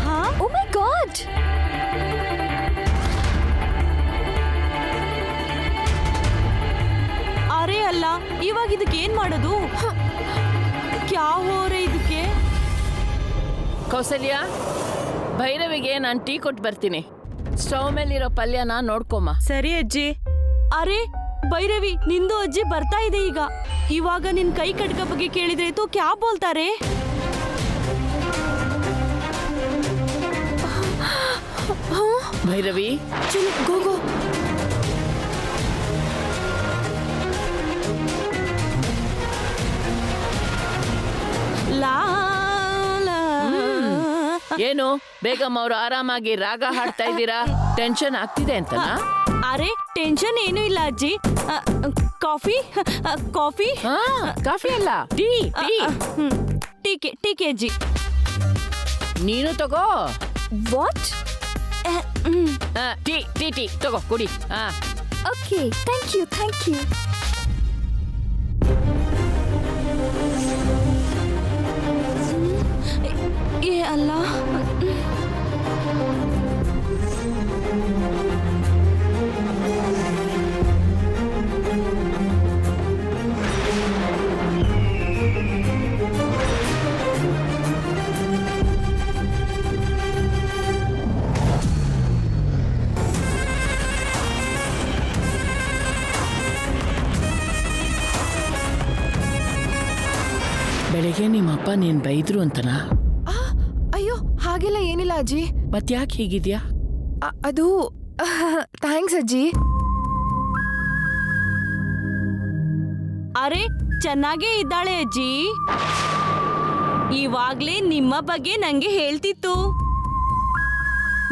ಹಾ, ಓ ಮೈ ಗಾಡ್. ಅರೆ ಅಲ್ಲ, ಇವಾಗ ಇದಕ್ಕೆ ಏನ್ ಮಾಡೋದು? ಕ್ಯಾ ಹೋರೆ ಇದಕ್ಕೆ? ಕೌಸಲ್ಯ, ಭೈರವಿಗೆ ನಾನು ಟೀ ಕೊಟ್ಟು ಬರ್ತೀನಿ. ಸ್ಟವ್ ಮೇಲಿರೋ ಪಲ್ಯನ ನೋಡ್ಕೊಮ್ಮ. ಸರಿ ಅಜ್ಜಿ. ಅರೆ ಭೈರವಿ, ನಿಂದು ಅಜ್ಜಿ ಬರ್ತಾ ಇದೆ ಈಗ. ಇವಾಗ ನಿನ್ ಕೈ ಕಡ್ಗ ಬಗ್ಗೆ ಕೇಳಿದ್ರೆ ತೋ ಕ್ಯಾ ಬೋಲ್ತಾರೆ? ಭೈರವಿ, ಗೋ ಗೋ. ಲಾ ಲಾ. ಏನು ಬೇಗಮ್ ಅವರು ಆರಾಮಾಗಿ ರಾಗ ಹಾಡ್ತಾ ಇದ್ದೀರಾ? ಟೆನ್ಷನ್ ಆಗ್ತಿದೆ ಅಂತನಾ? ಅರೆ ಟೆನ್ಷನ್ ಏನೂ ಇಲ್ಲ ಅಜ್ಜಿ. ಕಾಫಿ ಕಾಫಿ ಕಾಫಿ ಅಲ್ಲ, ಟೀ. ಟೀಕೆ ಅಜ್ಜಿ. ನೀನು ತಗೋ. ವಾಟ್? ಟೀ ತಗೋ, ಕುಡಿ. Okay, thank you. ಏ ಅಲ್ಲ, ಬೆಳಿಗ್ಗೆ ನಿಮ್ಮಪ್ಪ ನೀನ್ ಬೈದ್ರು ಅಂತನಾ? ಅಯ್ಯೋ ಹಾಗೆಲ್ಲ ಏನಿಲ್ಲ ಅಜ್ಜಿ. ಮತ್ತ್ಯಾಕೆ ಹೀಗಿದ್ಯಾ? ಅದು ಥ್ಯಾಂಕ್ಸ್ ಅಜ್ಜಿ. ಅರೆ ಚೆನ್ನಾಗೇ ಇದ್ದಾಳೆ ಅಜ್ಜಿ. ಇವಾಗ್ಲೇ ನಿಮ್ಮ ಬಗ್ಗೆ ನಂಗೆ ಹೇಳ್ತಿತ್ತು.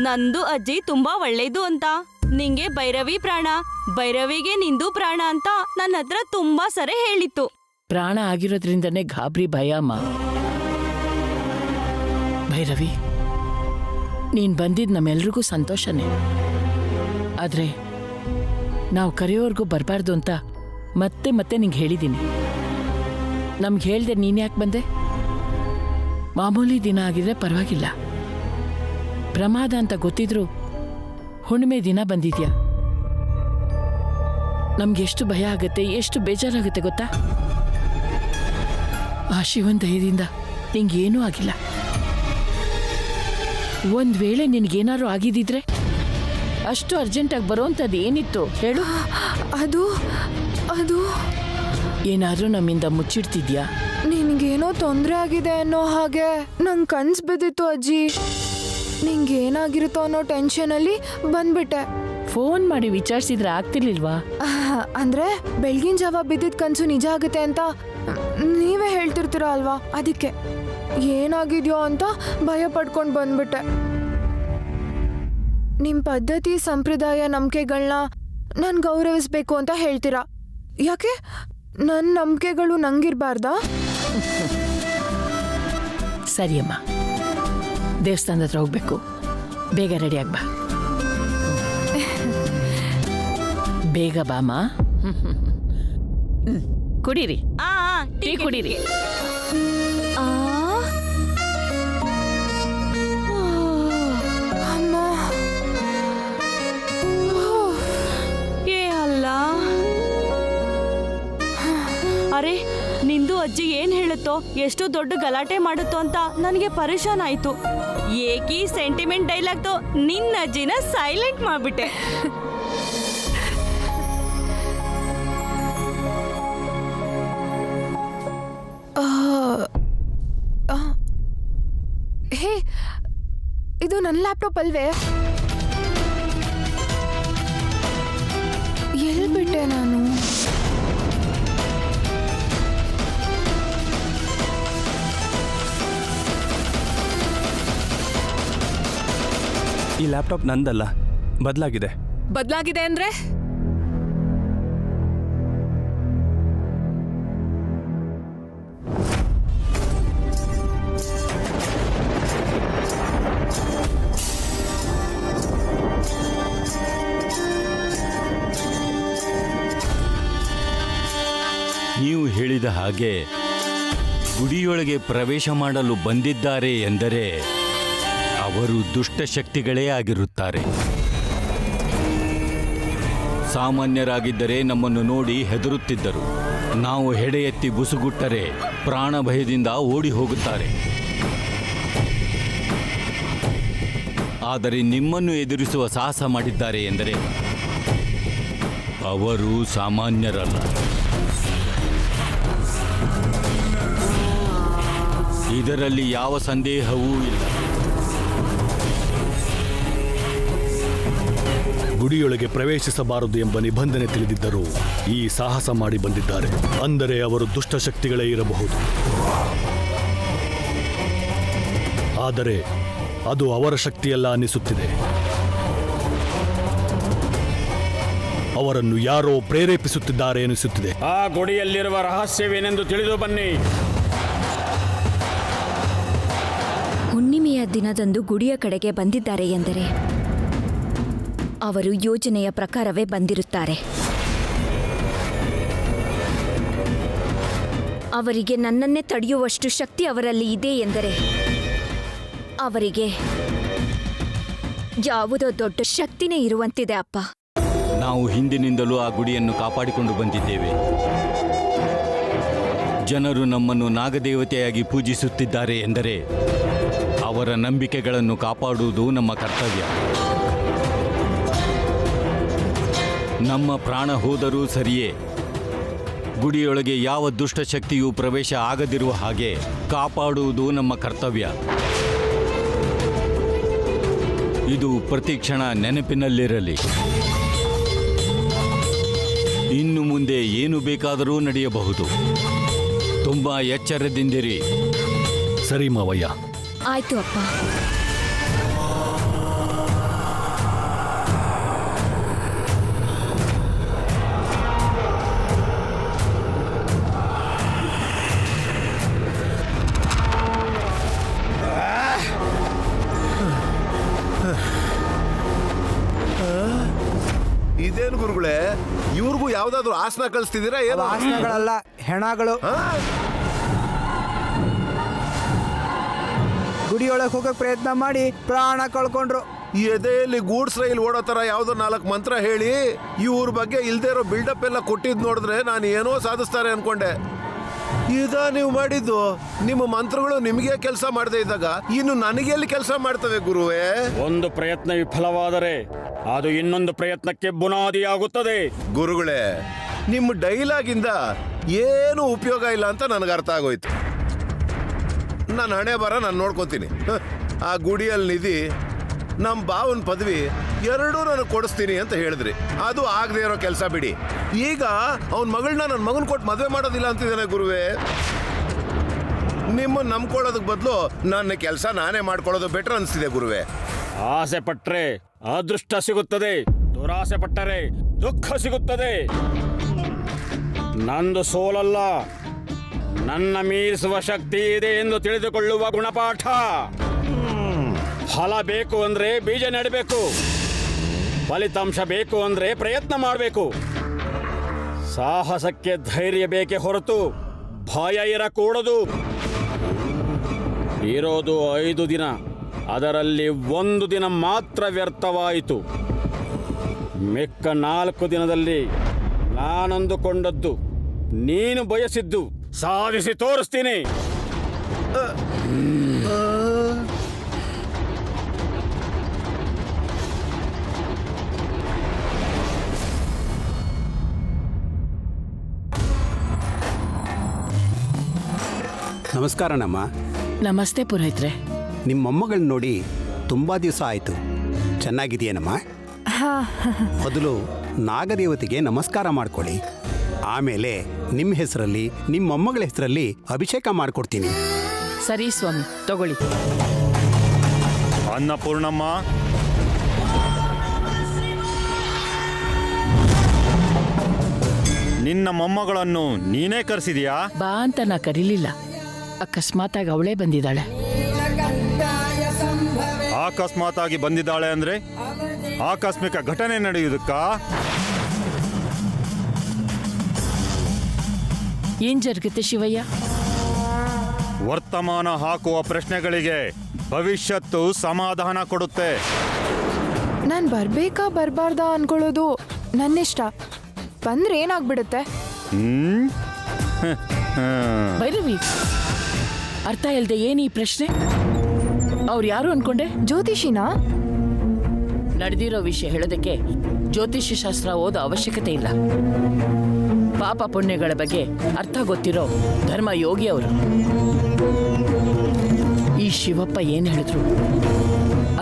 ನಂದು ಅಜ್ಜಿ ತುಂಬಾ ಒಳ್ಳೇದು ಅಂತ. ನಿಂಗೆ ಭೈರವಿ ಪ್ರಾಣ, ಭೈರವಿಗೆ ನಿಂದು ಪ್ರಾಣ ಅಂತ ನನ್ನ ಹತ್ರ ತುಂಬಾ ಸರಿ ಹೇಳಿತ್ತು. ಪ್ರಾಣ ಆಗಿರೋದ್ರಿಂದನೇ ಗಾಬರಿ ಭಯ ಅಮ್ಮ. ಭೈರವಿ, ನೀನ್ ಬಂದಿದ್ ನಮ್ಮೆಲ್ರಿಗೂ ಸಂತೋಷನೇ. ಆದ್ರೆ ನಾವು ಕರೆಯೋರ್ಗೂ ಬರಬಾರ್ದು ಅಂತ ಮತ್ತೆ ಮತ್ತೆ ನಿಂಗೆ ಹೇಳಿದ್ದೀನಿ. ನಮ್ಗೆ ಹೇಳ್ದೆ ನೀನ್ ಯಾಕೆ ಬಂದೆ? ಮಾಮೂಲಿ ದಿನ ಆಗಿದ್ರೆ ಪರವಾಗಿಲ್ಲ, ಪ್ರಮಾದ ಅಂತ ಗೊತ್ತಿದ್ರು ಹುಣ್ಣಿಮೆ ದಿನ ಬಂದಿದ್ಯಾ. ನಮ್ಗೆ ಎಷ್ಟು ಭಯ ಆಗುತ್ತೆ, ಎಷ್ಟು ಬೇಜಾರಾಗುತ್ತೆ ಗೊತ್ತಾ? ಆ ಶಿವನ್ ದಯದಿಂದ ನಿಂಗೇನೂ ಆಗಿಲ್ಲ. ಒಂದ್ ವೇಳೆ ನಿನ್ಗೇನಾದ್ರು ಆಗಿದ್ದಿದ್ರೆ ಅಷ್ಟು ಅರ್ಜೆಂಟಾಗಿ ಬರೋಂಥದ್ದು ಏನಿತ್ತು ಹೇಳು? ಅದು ಏನಾದ್ರೂ ನಮ್ಮಿಂದ ಮುಚ್ಚಿಡ್ತಿದ್ಯಾ? ನಿನ್ಗೇನೋ ತೊಂದರೆ ಆಗಿದೆ ಅನ್ನೋ ಹಾಗೆ ನಂಗೆ ಕನ್ಸು ಬಿದ್ದಿತ್ತು ಅಜ್ಜಿ. ನಿಂಗೇನಾಗಿರುತ್ತೋ ಅನ್ನೋ ಟೆನ್ಷನಲ್ಲಿ ಬಂದ್ಬಿಟ್ಟೆ. ಫೋನ್ ಮಾಡಿ ವಿಚಾರಿಸಿದ್ರೆ ಆಗ್ತಿರ್ಲಿಲ್ವಾ? ಅಂದ್ರೆ ಬೆಳಗಿನ ಜಾವ ಬಿದ್ದಿದ್ ಕನ್ಸು ನಿಜ ಆಗುತ್ತೆ ಅಂತ ನೀವೇ ಹೇಳ್ತಿರ್ತೀರ ಅಲ್ವಾ, ಅದಕ್ಕೆ ಏನಾಗಿದ್ಯೋ ಅಂತ ಭಯ ಪಡ್ಕೊಂಡು ಬಂದ್ಬಿಟ್ಟೆ. ನಿಮ್ಮ ಪದ್ಧತಿ, ಸಂಪ್ರದಾಯ, ನಂಬಿಕೆಗಳನ್ನ ನಾನು ಗೌರವಿಸ್ಬೇಕು ಅಂತ ಹೇಳ್ತೀರಾ. ಯಾಕೆ ನನ್ನ ನಂಬಿಕೆಗಳು ನಂಗಿರ್ಬಾರ್ದಾ? ಸರಿಯಮ್ಮ, ದೇವಸ್ಥಾನದ ಹತ್ರ ಹೋಗ್ಬೇಕು. ಬೇಗ ರೆಡಿ ಆಗ್ಬಾ. ಬೇಗ ಬಾಮ. ಕುಡೀರಿ, ಟೀ ಕುಡೀರಿ. ಅರೆ ನಿಂದು ಅಜ್ಜಿ ಏನ್ ಹೇಳುತ್ತೋ, ಎಷ್ಟು ದೊಡ್ಡ ಗಲಾಟೆ ಮಾಡುತ್ತೋ ಅಂತ ನನಗೆ ಪರೇಶಾನ್ ಆಯ್ತು. ಏಕಿ ಸೆಂಟಿಮೆಂಟ್ ಡೈಲಾಗ್ತೋ ನಿನ್ನ ಅಜ್ಜಿನ ಸೈಲೆಂಟ್ ಮಾಡ್ಬಿಟ್ಟೆ. ಹೇ, ಇದು ನನ್ನ ಲ್ಯಾಪ್ಟಾಪ್ ಅಲ್ವೇ? ಎಲ್ಲಿ ಬಿಟ್ಟೆ ನಾನು? ಈ ಲ್ಯಾಪ್ಟಾಪ್ ನಂದಲ್ಲ, ಬದಲಾಗಿದೆ. ಬದಲಾಗಿದೆ ಅಂದ್ರೆ? ನೀವು ಹೇಳಿದ ಹಾಗೆ ಗುಡಿಯೊಳಗೆ ಪ್ರವೇಶ ಮಾಡಲು ಬಂದಿದ್ದಾರೆ ಎಂದರೆ ಅವರು ದುಷ್ಟಶಕ್ತಿಗಳೇ ಆಗಿರುತ್ತಾರೆ. ಸಾಮಾನ್ಯರಾಗಿದ್ದರೆ ನಮ್ಮನ್ನು ನೋಡಿ ಹೆದರುತ್ತಿದ್ದರು. ನಾವು ಹೆಡೆ ಎತ್ತಿ ಬುಸುಗುಟ್ಟರೆ ಪ್ರಾಣ ಭಯದಿಂದ ಓಡಿ ಹೋಗುತ್ತಾರೆ. ಆದರೆ ನಿಮ್ಮನ್ನು ಎದುರಿಸುವ ಸಾಹಸ ಮಾಡಿದ್ದಾರೆ ಎಂದರೆ ಅವರು ಸಾಮಾನ್ಯರಲ್ಲ. ಇದರಲ್ಲಿ ಯಾವ ಸಂದೇಹವೂ ಇಲ್ಲ. ಗುಡಿಯೊಳಗೆ ಪ್ರವೇಶಿಸಬಾರದು ಎಂಬ ನಿಬಂಧನೆ ತಿಳಿದಿದ್ದರೂ ಈ ಸಾಹಸ ಮಾಡಿ ಬಂದಿದ್ದಾರೆ. ಅಂದರೆ ಅವರು ದುಷ್ಟಶಕ್ತಿಗಳೇ ಇರಬಹುದು. ಆದರೆ ಅದು ಅವರ ಶಕ್ತಿಯಲ್ಲ ಅನ್ನಿಸುತ್ತಿದೆ. ಅವರನ್ನು ಯಾರೋ ಪ್ರೇರೇಪಿಸುತ್ತಿದ್ದಾರೆ ಎನಿಸುತ್ತಿದೆ. ಆ ಗುಡಿಯಲ್ಲಿರುವ ರಹಸ್ಯವೇನೆಂದು ತಿಳಿದು ಬನ್ನಿ. ಹುಣ್ಣಿಮೆಯ ದಿನದಂದು ಗುಡಿಯ ಕಡೆಗೆ ಬಂದಿದ್ದಾರೆ ಎಂದರೆ ಅವರು ಯೋಜನೆಯ ಪ್ರಕಾರವೇ ಬಂದಿರುತ್ತಾರೆ. ಅವರಿಗೆ ನನ್ನನ್ನೇ ತಡೆಯುವಷ್ಟು ಶಕ್ತಿ ಅವರಲ್ಲಿ ಇದೆ ಎಂದರೆ ಅವರಿಗೆ ಯಾವುದೋ ದೊಡ್ಡ ಶಕ್ತಿನೇ ಇರುವಂತಿದೆ ಅಪ್ಪ. ನಾವು ಹಿಂದಿನಿಂದಲೂ ಆ ಗುಡಿಯನ್ನು ಕಾಪಾಡಿಕೊಂಡು ಬಂದಿದ್ದೇವೆ. ಜನರು ನಮ್ಮನ್ನು ನಾಗದೇವತೆಯಾಗಿ ಪೂಜಿಸುತ್ತಿದ್ದಾರೆ ಎಂದರೆ ಅವರ ನಂಬಿಕೆಗಳನ್ನು ಕಾಪಾಡುವುದು ನಮ್ಮ ಕರ್ತವ್ಯ. ನಮ್ಮ ಪ್ರಾಣ ಹೋದರೂ ಸರಿಯೇ, ಗುಡಿಯೊಳಗೆ ಯಾವ ದುಷ್ಟಶಕ್ತಿಯೂ ಪ್ರವೇಶ ಆಗದಿರುವ ಹಾಗೆ ಕಾಪಾಡುವುದು ನಮ್ಮ ಕರ್ತವ್ಯ. ಇದು ಪ್ರತಿ ಕ್ಷಣ ನೆನಪಿನಲ್ಲಿರಲಿ. ಇನ್ನು ಮುಂದೆ ಏನು ಬೇಕಾದರೂ ನಡೆಯಬಹುದು. ತುಂಬಾ ಎಚ್ಚರದಿಂದಿರಿ. ಸರಿ ಮಾವಯ್ಯ. ಆಯ್ತು ಅಪ್ಪ. ಇದೇನು ಗುರುಗಳೇ, ಇವ್ರಿಗೂ ಯಾವ್ದಾದ್ರು ಆಸನ ಕಳಿಸ್ತಿದ್ದೀರಾ? ಏನು ಆಸನಗಳಲ್ಲ, ಹೆಣಗಳು. ಗುಡಿಯೊಳಗೆ ಹೋಗಕ್ ಪ್ರಯತ್ನ ಮಾಡಿ ಪ್ರಾಣ ಕಳ್ಕೊಂಡ್ರು. ಈ ಎದೆಯಲ್ಲಿ ಗೂಡ್ಸ್ ರೈಲ್ ಓಡೋ ತರ ಯಾವ್ದೋ 4 ಮಂತ್ರ ಹೇಳಿ ಇವ್ರ ಬಗ್ಗೆ ಇಲ್ದೇ ಇರೋ ಬಿಲ್ಡಪ್ ಎಲ್ಲ ಕೊಟ್ಟಿದ್ ನೋಡಿದ್ರೆ ನಾನು ಏನೋ ಸಾಧಿಸ್ತಾರೆ ಅನ್ಕೊಂಡೆ. ನೀವು ಮಾಡಿದ್ದು? ನಿಮ್ಮ ಮಂತ್ರಗಳು ನಿಮಗೆ ಕೆಲಸ ಮಾಡದೇ ಇದ್ದಾಗ ಇನ್ನು ನನಗೆ ಎಲ್ಲಿ ಕೆಲಸ ಮಾಡ್ತವೆ ಗುರುವೇ? ಒಂದು ಪ್ರಯತ್ನ ವಿಫಲವಾದರೆ ಅದು ಇನ್ನೊಂದು ಪ್ರಯತ್ನಕ್ಕೆ ಬುನಾದಿಯಾಗುತ್ತದೆ. ಗುರುಗಳೇ, ನಿಮ್ಮ ಡೈಲಾಗಿಂದ ಏನು ಉಪಯೋಗ ಇಲ್ಲ ಅಂತ ನನಗೆ ಅರ್ಥ ಆಗೋಯ್ತು. ನಾನು ಹಣೆ ಬರ ನಾನು ನೋಡ್ಕೋತೀನಿ. ಆ ಗುಡಿಯಲ್ಲಿ ನಿಧಿ, ನಮ್ಮ ಬಾವನ ಪದವಿ ಎರಡೂ ನನಗೆ ಕೊಡಿಸ್ತೀನಿ ಅಂತ ಹೇಳಿದ್ರಿ. ಅದು ಆಗದೆ ಇರೋ ಕೆಲಸ ಬಿಡಿ. ಈಗ ಅವನ ಮಗಳನ್ನ ನನ್ನ ಮಗನ ಕೊಟ್ಟು ಮದುವೆ ಮಾಡೋದಿಲ್ಲ ಅಂತಿದ್ದಾನೆ ಗುರುವೇ. ನಿಮ್ಮನ್ನು ನಂಬ್ಕೊಳ್ಳೋದಕ್ಕೆ ಬದಲು ನನ್ನ ಕೆಲಸ ನಾನೇ ಮಾಡ್ಕೊಳ್ಳೋದು ಬೆಟರ್ ಅನಿಸ್ತಿದೆ ಗುರುವೇ. ಆಸೆ ಪಟ್ರೆ ಅದೃಷ್ಟ ಸಿಗುತ್ತದೆ, ದುರಾಸೆ ಪಟ್ಟರೆ ದುಃಖ ಸಿಗುತ್ತದೆ. ನಂದು ಸೋಲಲ್ಲ, ನನ್ನ ಮೀರಿಸುವ ಶಕ್ತಿ ಇದೆ ಎಂದು ತಿಳಿದುಕೊಳ್ಳುವ ಗುಣಪಾಠ. ಫಲ ಬೇಕು ಅಂದ್ರೆ ಬೀಜ ನೆಡಬೇಕು, ಫಲಿತಾಂಶ ಬೇಕು ಅಂದ್ರೆ ಪ್ರಯತ್ನ ಮಾಡಬೇಕು. ಸಾಹಸಕ್ಕೆ ಧೈರ್ಯ ಬೇಕೇ ಹೊರತು ಭಯ ಇರಕೂಡದು. ಇರೋದು 5 ದಿನ, ಅದರಲ್ಲಿ 1 ದಿನ ಮಾತ್ರ ವ್ಯರ್ಥವಾಯಿತು. ಮಿಕ್ಕ 4 ದಿನದಲ್ಲಿ ನಾನಂದುಕೊಂಡದ್ದು, ನೀನು ಬಯಸಿದ್ದು ಸಾಧಿಸಿ ತೋರಿಸ್ತೀನಿ. ನಮಸ್ಕಾರ ನಮ್ಮ. ನಮಸ್ತೆ ಪುರೋಹಿತ್ರೆ. ನಿಮ್ಮ ಮೊಮ್ಮಗಳನ್ನ ನೋಡಿ ತುಂಬ ದಿವಸ ಆಯಿತು. ಚೆನ್ನಾಗಿದೆಯೇನಮ್ಮ? ಮೊದಲು ನಾಗದೇವತೆಗೆ ನಮಸ್ಕಾರ ಮಾಡ್ಕೊಳ್ಳಿ. ಆಮೇಲೆ ನಿಮ್ಮ ಹೆಸರಲ್ಲಿ, ನಿಮ್ಮ ಮೊಮ್ಮಗಳ ಹೆಸರಲ್ಲಿ ಅಭಿಷೇಕ ಮಾಡಿಕೊಡ್ತೀನಿ. ಸರಿ ಸ್ವಾಮಿ, ತಗೊಳ್ಳಿ. ಅನ್ನಪೂರ್ಣಮ್ಮ, ನಿನ್ನ ಮೊಮ್ಮಗಳನ್ನು ನೀನೇ ಕರೆಸಿದ್ಯಾ? ಬಾ ಅಂತ ನಾ ಕರೀಲಿಲ್ಲ, ಅಕಸ್ಮಾತಾಗಿ ಅವಳೇ ಬಂದಿದ್ದಾಳೆ. ಅಕಸ್ಮಾತಾಗಿ ಬಂದಿದ್ದಾಳೆ ಅಂದ್ರೆ ಆಕಸ್ಮಿಕ ಘಟನೆ ನಡೆಯುವುದಕ್ಕ? ಏನ್ ಜರುಗುತ್ತೆ ಶಿವಯ್ಯ? ವರ್ತಮಾನ ಹಾಕುವ ಪ್ರಶ್ನೆಗಳಿಗೆ ಭವಿಷ್ಯತ್ತು ಸಮಾಧಾನ ಕೊಡುತ್ತೆ. ನಾನು ಬರ್ಬೇಕಾ ಬರಬಾರ್ದಾ ಅನ್ಕೊಳ್ಳೋದು ನನ್ನಿಷ್ಟ. ಬಂದ್ರೆ ಏನಾಗ್ಬಿಡುತ್ತೆ? ಭೈರವಿ, ಅರ್ಥ ಇಲ್ದೆ ಏನ್ ಈ ಪ್ರಶ್ನೆ? ಅವ್ರು ಯಾರು ಅನ್ಕೊಂಡೆ? ಜ್ಯೋತಿಷಿನಾ? ನಡೆದಿರೋ ವಿಷಯ ಹೇಳೋದಕ್ಕೆ ಜ್ಯೋತಿಷ್ಯ ಶಾಸ್ತ್ರ ಓದೋ ಅವಶ್ಯಕತೆ ಇಲ್ಲ. ಪಾಪ ಪುಣ್ಯಗಳ ಬಗ್ಗೆ ಅರ್ಥ ಗೊತ್ತಿರೋ ಧರ್ಮ ಯೋಗಿ ಅವರು. ಈ ಶಿವಪ್ಪ ಏನ್ ಹೇಳಿದ್ರು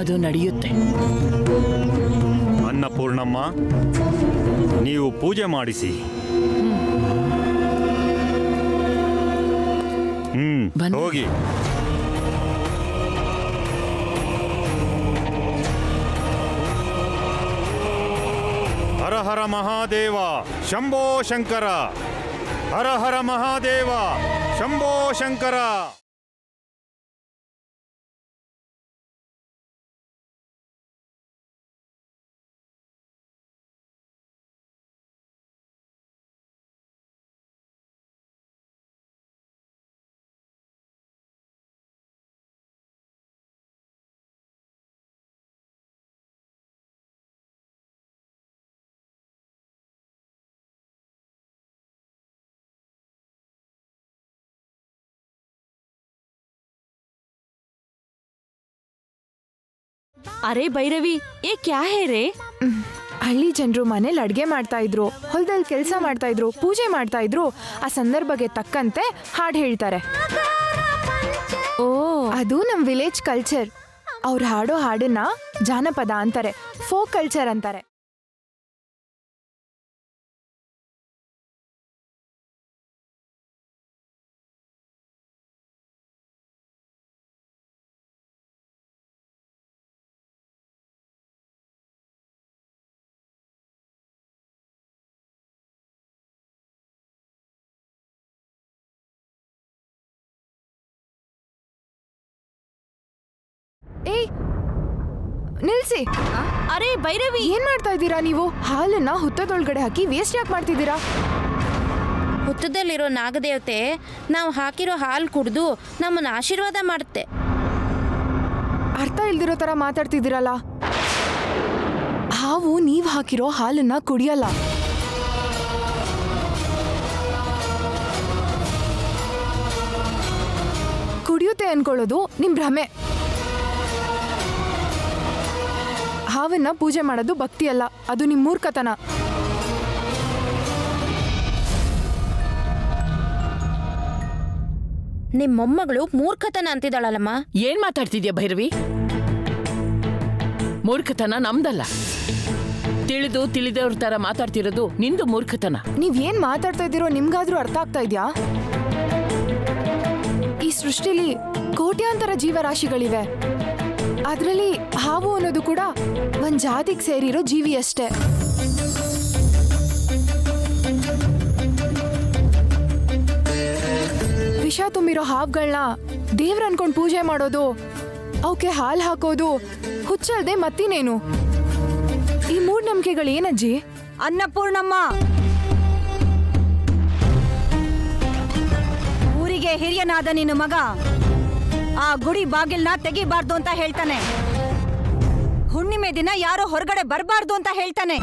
ಅದು ನಡೆಯುತ್ತೆ. ಅನ್ನಪೂರ್ಣಮ್ಮ, ನೀವು ಪೂಜೆ ಮಾಡಿಸಿ. ಹೋಗಿ. ಹರ ಹರ ಮಹಾದೇವ ಶಂಭೋ ಶಂಕರ. ಹರ ಹರ ಮಹಾದೇವ ಶಂಭೋ ಶಂಕರ. अरे भैरवी, ये क्या है रे? ಹಳ್ಳಿ ಜನರು ಮನೇಲಿ ಅಡ್ಗೆ ಮಾಡ್ತಾ ಇದ್ರು, ಹೊಲದಲ್ಲಿ ಕೆಲಸ ಮಾಡ್ತಾ ಇದ್ರು, ಪೂಜೆ ಮಾಡ್ತಾ ಇದ್ರು. ಆ ಸಂದರ್ಭಕ್ಕೆ ತಕ್ಕಂತೆ ಹಾಡು ಹೇಳ್ತಾರೆ. ಓ, ಅದು ನಮ್ ವಿಲೇಜ್ ಕಲ್ಚರ್. ಅವ್ರು ಹಾಡೋ ಹಾಡನ್ನ ಜಾನಪದ ಅಂತಾರೆ, ಫೋಕ್ ಕಲ್ಚರ್ ಅಂತಾರೆ. ಏಯ್, ನಿಲ್ಸಿ. ಅರೆ ಭೈರವಿ, ಏನ್ ಮಾಡ್ತಾ ಇದ್ದೀರಾ ನೀವು? ಹಾಲನ್ನ ಹುತ್ತದೊಳಗಡೆ ಹಾಕಿ ವೇಸ್ಟ್ ಯಾಕೆ ಮಾಡ್ತಿದ್ದೀರಾ? ಹುತ್ತದಲ್ಲಿರೋ ನಾಗದೇವತೆ ನಾವು ಹಾಕಿರೋ ಹಾಲು ಕುಡಿದು ನಮ್ಮನ್ನ ಆಶೀರ್ವಾದ ಮಾಡುತ್ತೆ. ಅರ್ಥ ಇಲ್ದಿರೋ ತರ ಮಾತಾಡ್ತಿದ್ದೀರಲ್ಲ. ಹಾವು ನೀವ್ ಹಾಕಿರೋ ಹಾಲನ್ನ ಕುಡಿಯಲ್ಲ. ಕುಡಿಯುತ್ತೆ ಅನ್ಕೊಳ್ಳೋದು ನಿಮ್ ಭ್ರಮೆ. ಹಾವನ್ನ ಪೂಜೆ ಮಾಡೋದು ಭಕ್ತಿ ಅಲ್ಲ, ಅದು ನಿಮ್ ಮೂರ್ಖತನ. ನಿಮ್ ಮೊಮ್ಮಗಳು ಮೂರ್ಖತನ ಅಂತಿದ್ದಾಳಲ್ಲಮ್ಮ. ಏನ್ ಮಾತಾಡ್ತಿದ್ಯಾ ಭೈರವಿ? ಮೂರ್ಖತನ ನಮ್ದಲ್ಲ. ತಿಳಿದು ತಿಳಿದವ್ರ ತರ ಮಾತಾಡ್ತಿರೋದು ನಿಂದು ಮೂರ್ಖತನ. ನೀವ್ ಏನ್ ಮಾತಾಡ್ತಾ ಇದ್ದೀರೋ ನಿಮ್ಗಾದ್ರೂ ಅರ್ಥ ಆಗ್ತಾ ಇದ್ಯಾ? ಈ ಸೃಷ್ಟಿಲಿ ಕೋಟ್ಯಾಂತರ ಜೀವರಾಶಿಗಳಿವೆ. ಅದ್ರಲ್ಲಿ ಹಾವು ಅನ್ನೋದು ಕೂಡ ಒಂದ್ ಜಾತಿಗೆ ಸೇರಿರೋ ಜೀವಿ ಅಷ್ಟೇ. ವಿಷ ತುಂಬಿರೋ ಹಾವುಗಳನ್ನ ದೇವ್ರ ಅನ್ಕೊಂಡ್ ಪೂಜೆ ಮಾಡೋದು, ಅವಕ್ಕೆ ಹಾಲು ಹಾಕೋದು ಹುಚ್ಚಲ್ದೆ ಮತ್ತಿನೇನು? ಈ ಮೂಢನಂಬಿಕೆಗಳು ಏನಜ್ಜಿ? ಅನ್ನಪೂರ್ಣಮ್ಮ, ಊರಿಗೆ ಹಿರಿಯನಾದ ನಿನ್ನ ಮಗ ಆ ಗುಡಿ ಬಾಗಿಲ್ನ ತೆಗಿಬಾರ್ದು ಅಂತ ಹೇಳ್ತಾನೆ. ಹುಣ್ಣಿಮೆ ದಿನ ಯಾರೋ ಹೊರಗಡೆ ಬರಬಾರ್ದು ಅಂತ ಹೇಳ್ತಾನೆ.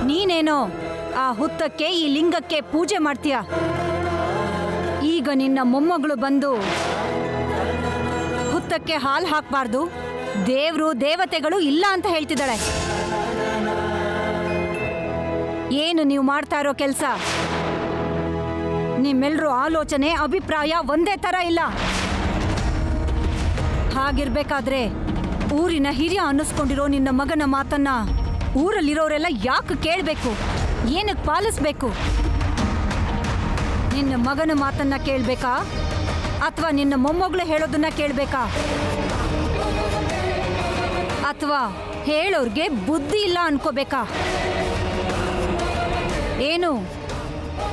ನೀನೇನೋ ಆ ಹುತ್ತಕ್ಕೆ, ಈ ಲಿಂಗಕ್ಕೆ ಪೂಜೆ ಮಾಡ್ತೀಯ. ಈಗ ನಿನ್ನ ಮೊಮ್ಮಗಳು ಬಂದು ಹುತ್ತಕ್ಕೆ ಹಾಲು ಹಾಕಬಾರ್ದು, ದೇವ್ರು ದೇವತೆಗಳು ಇಲ್ಲ ಅಂತ ಹೇಳ್ತಿದ್ದಾಳೆ. ಏನು ನೀವು ಮಾಡ್ತಾ ಇರೋ ಕೆಲಸ? ನಿಮ್ಮೆಲ್ಲರೂ ಆಲೋಚನೆ, ಅಭಿಪ್ರಾಯ ಒಂದೇ ತರ ಇಲ್ಲ. ಹಾಗಿರ್ಬೇಕಾದ್ರೆ ಊರಿನ ಹಿರಿಯ ಅನ್ನಿಸ್ಕೊಂಡಿರೋ ನಿನ್ನ ಮಗನ ಮಾತನ್ನ ಊರಲ್ಲಿರೋರೆಲ್ಲ ಯಾಕೆ ಕೇಳಬೇಕು? ಏನಕ್ಕೆ ಪಾಲಿಸ್ಬೇಕು? ನಿನ್ನ ಮಗನ ಮಾತನ್ನ ಕೇಳಬೇಕಾ ಅಥವಾ ನಿನ್ನ ಮೊಮ್ಮಗಳು ಹೇಳೋದನ್ನ ಕೇಳಬೇಕಾ? ಅಥವಾ ಹೇಳೋರ್ಗೆ ಬುದ್ಧಿ ಇಲ್ಲ ಅನ್ಕೋಬೇಕಾ? ಏನು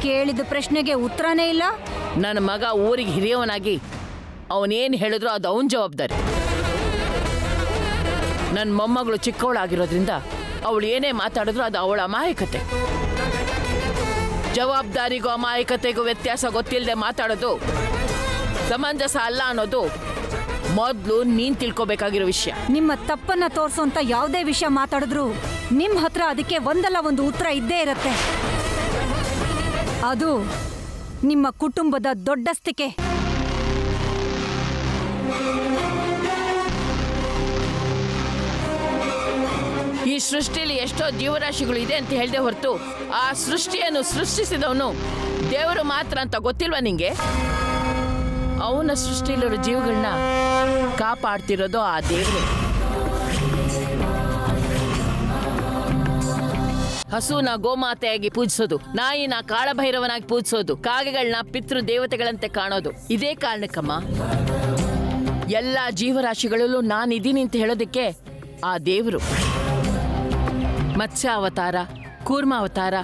ಕೇಳಿದ ಪ್ರಶ್ನೆಗೆ ಉತ್ತರನೇ ಇಲ್ಲ? ನನ್ನ ಮಗ ಊರಿಗೆ ಹಿರಿಯವನಾಗಿ ಅವನೇನು ಹೇಳಿದ್ರು ಅದು ಅವನ ಜವಾಬ್ದಾರಿ. ನನ್ನ ಮೊಮ್ಮಗಳು ಚಿಕ್ಕವಳಾಗಿರೋದ್ರಿಂದ ಅವಳು ಏನೇ ಮಾತಾಡಿದ್ರು ಅದು ಅವಳ ಅಮಾಯಕತೆ. ಜವಾಬ್ದಾರಿಗೂ ಅಮಾಯಕತೆಗೂ ವ್ಯತ್ಯಾಸ ಗೊತ್ತಿಲ್ಲದೆ ಮಾತಾಡೋದು ಸಮಂಜಸ ಅಲ್ಲ ಅನ್ನೋದು ಮೊದಲು ನೀನು ತಿಳ್ಕೊಬೇಕಾಗಿರೋ ವಿಷಯ. ನಿಮ್ಮ ತಪ್ಪನ್ನ ತೋರಿಸೋಂಥ ಯಾವುದೇ ವಿಷಯ ಮಾತಾಡಿದ್ರು ನಿಮ್ಮ ಹತ್ರ ಅದಕ್ಕೆ ಒಂದಲ್ಲ ಒಂದು ಉತ್ತರ ಇದ್ದೇ ಇರುತ್ತೆ. ಅದು ನಿಮ್ಮ ಕುಟುಂಬದ ದೊಡ್ಡಸ್ತಿಕೆ. ಈ ಸೃಷ್ಟಿಯಲ್ಲಿ ಎಷ್ಟೋ ಜೀವರಾಶಿಗಳು ಇದೆ ಅಂತ ಹೇಳ್ದೆ ಹೊರತು ಆ ಸೃಷ್ಟಿಯನ್ನು ಸೃಷ್ಟಿಸಿದವನು ದೇವರು ಮಾತ್ರ ಅಂತ ಗೊತ್ತಿಲ್ವಾ ನಿಂಗೆ? ಅವನ ಸೃಷ್ಟಿಯಲ್ಲಿರೋ ಜೀವಗಳನ್ನ ಕಾಪಾಡ್ತಿರೋದು ಆ ದೇವರು. ಹಸುನ ಗೋಮಾತೆಯಾಗಿ ಪೂಜಿಸೋದು, ನಾಯಿನ ಕಾಳಭೈರವನಾಗಿ ಪೂಜಿಸೋದು, ಕಾಗೆಗಳನ್ನ ಪಿತೃ ದೇವತೆಗಳಂತೆ ಕಾಣೋದು ಇದೇ ಕಾರಣಕ್ಕಮ್ಮ. ಎಲ್ಲ ಜೀವರಾಶಿಗಳಲ್ಲೂ ನಾನಿದ್ದೀನಿ ಅಂತ ಹೇಳೋದಕ್ಕೆ ಆ ದೇವರು ಮತ್ಸ್ಯ ಅವತಾರ, ಕೂರ್ಮ ಅವತಾರ,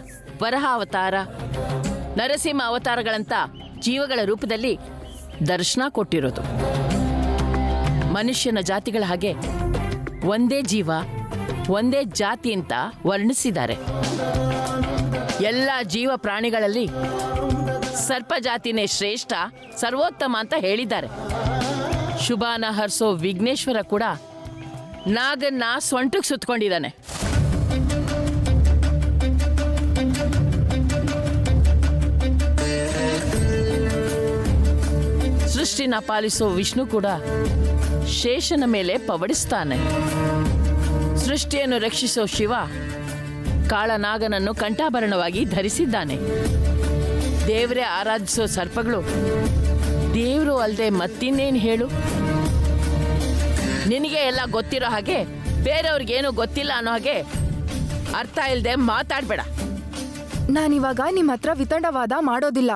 ವರಹ ಅವತಾರ, ನರಸಿಂಹ ಅವತಾರಗಳಂತ ಜೀವಗಳ ರೂಪದಲ್ಲಿ ದರ್ಶನ ಕೊಟ್ಟಿರೋದು. ಮನುಷ್ಯನ ಜಾತಿಗಳ ಹಾಗೆ ಒಂದೇ ಜೀವ, ಒಂದೇ ಜಾತಿ ಅಂತ ವರ್ಣಿಸಿದ್ದಾರೆ. ಎಲ್ಲ ಜೀವ ಪ್ರಾಣಿಗಳಲ್ಲಿ ಸರ್ಪ ಜಾತಿನೇ ಶ್ರೇಷ್ಠ, ಸರ್ವೋತ್ತಮ ಅಂತ ಹೇಳಿದ್ದಾರೆ. ಶುಭಾನ ಹರಿಸೋ ವಿಘ್ನೇಶ್ವರ ಕೂಡ ನಾಗನ್ನ ಸೊಂಟಕ್ಕೆ ಸುತ್ತಕೊಂಡಿದ್ದಾನೆ. ಸೃಷ್ಟಿನ ಪಾಲಿಸೋ ವಿಷ್ಣು ಕೂಡ ಶೇಷನ ಮೇಲೆ ಪವಡಿಸ್ತಾನೆ. ಸೃಷ್ಟಿಯನ್ನು ರಕ್ಷಿಸೋ ಶಿವ ಕಾಳನಾಗನನ್ನು ಕಂಠಾಭರಣವಾಗಿ ಧರಿಸಿದ್ದಾನೆ. ದೇವರೇ ಆರಾಧಿಸೋ ಸರ್ಪಗಳು ದೇವರು ಅಲ್ಲದೆ ಮತ್ತಿನ್ನೇನು ಹೇಳು? ನಿನಗೆ ಎಲ್ಲ ಗೊತ್ತಿರೋ ಹಾಗೆ ಬೇರೆಯವ್ರಿಗೇನು ಗೊತ್ತಿಲ್ಲ ಅನ್ನೋ ಹಾಗೆ ಅರ್ಥ ಇಲ್ಲದೆ ಮಾತಾಡ್ಬೇಡ. ನಾನಿವಾಗ ನಿಮ್ಮ ಹತ್ರ ವಿತಂಡವಾದ ಮಾಡೋದಿಲ್ಲ.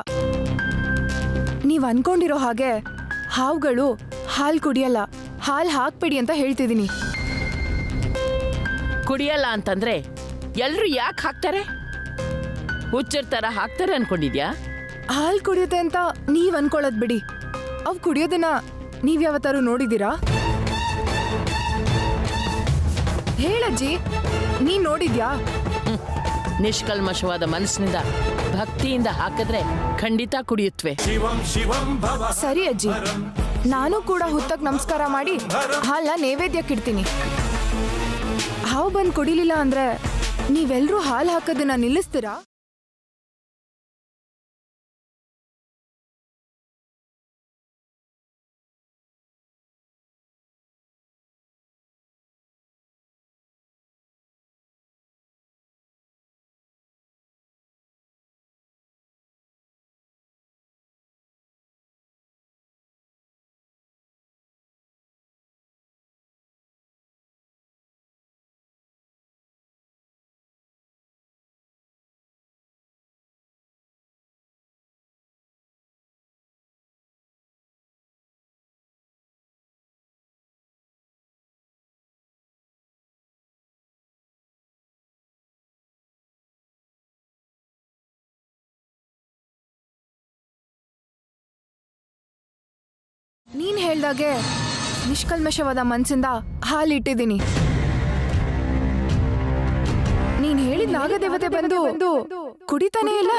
ನೀವ್ ಅನ್ಕೊಂಡಿರೋ ಹಾಗೆ ಹಾವುಗಳು ಹಾಲು ಕುಡಿಯಲ್ಲ, ಹಾಲು ಹಾಕ್ಬಿಡಿ ಅಂತ ಹೇಳ್ತಿದ್ದೀನಿ. ಕುಡಿಯಲ್ಲ ಅಂತಂದ್ರೆ ಎಲ್ರು ಯಾಕೆ ಹಾಕ್ತಾರೆ? ಹುಚ್ಚರ್ ತರ ಹಾಕ್ತಾರೆ ಅನ್ಕೊಂಡಿದ್ಯಾ? ಹಾಲು ಕುಡಿಯುತ್ತೆ ಅಂತ ನೀವ್ ಅನ್ಕೊಳ್ಳೋದ್ ಬಿಡಿ. ಅವ್ ಕುಡಿಯೋದನ್ನ ನೀವ್ ಯಾವತ್ತಾರು ನೋಡಿದೀರಾ? ಹೇಳಜ್ಜಿ, ನೀನ್ ನೋಡಿದ್ಯಾ? ನಿಷ್ಕಲ್ಮಶವಾದ ಮನಸ್ಸಿನಿಂದ ಭಕ್ತಿಯಿಂದ ಹಾಕಿದ್ರೆ ಖಂಡಿತ ಕುಡಿಯುತ್ತವೆ. ಸರಿ ಅಜ್ಜಿ, ನಾನು ಕೂಡ ಹುತ್ತಕ್ ನಮಸ್ಕಾರ ಮಾಡಿ ಹಾಲ್ನ ನೈವೇದ್ಯಕ್ಕಿಡ್ತೀನಿ. ಹಾವು ಬಂದು ಕುಡಿಲಿಲ್ಲ ಅಂದ್ರೆ ನೀವೆಲ್ರೂ ಹಾಲು ಹಾಕೋದನ್ನ ನಿಲ್ಲಿಸ್ತೀರಾ? ನೀನ್ ಹೇಳ್ದಾಗೆ ನಿಷ್ಕಲ್ಮಶವಾದ ಮನ್ಸಿಂದ ಹಾಲಿಟ್ಟಿದ್ದೀನಿ. ನೀನ್ ಹೇಳಿದ ನಾಗದೇವತೆ ಬಂದು ಕುಡಿತಾನೇ ಇಲ್ಲ.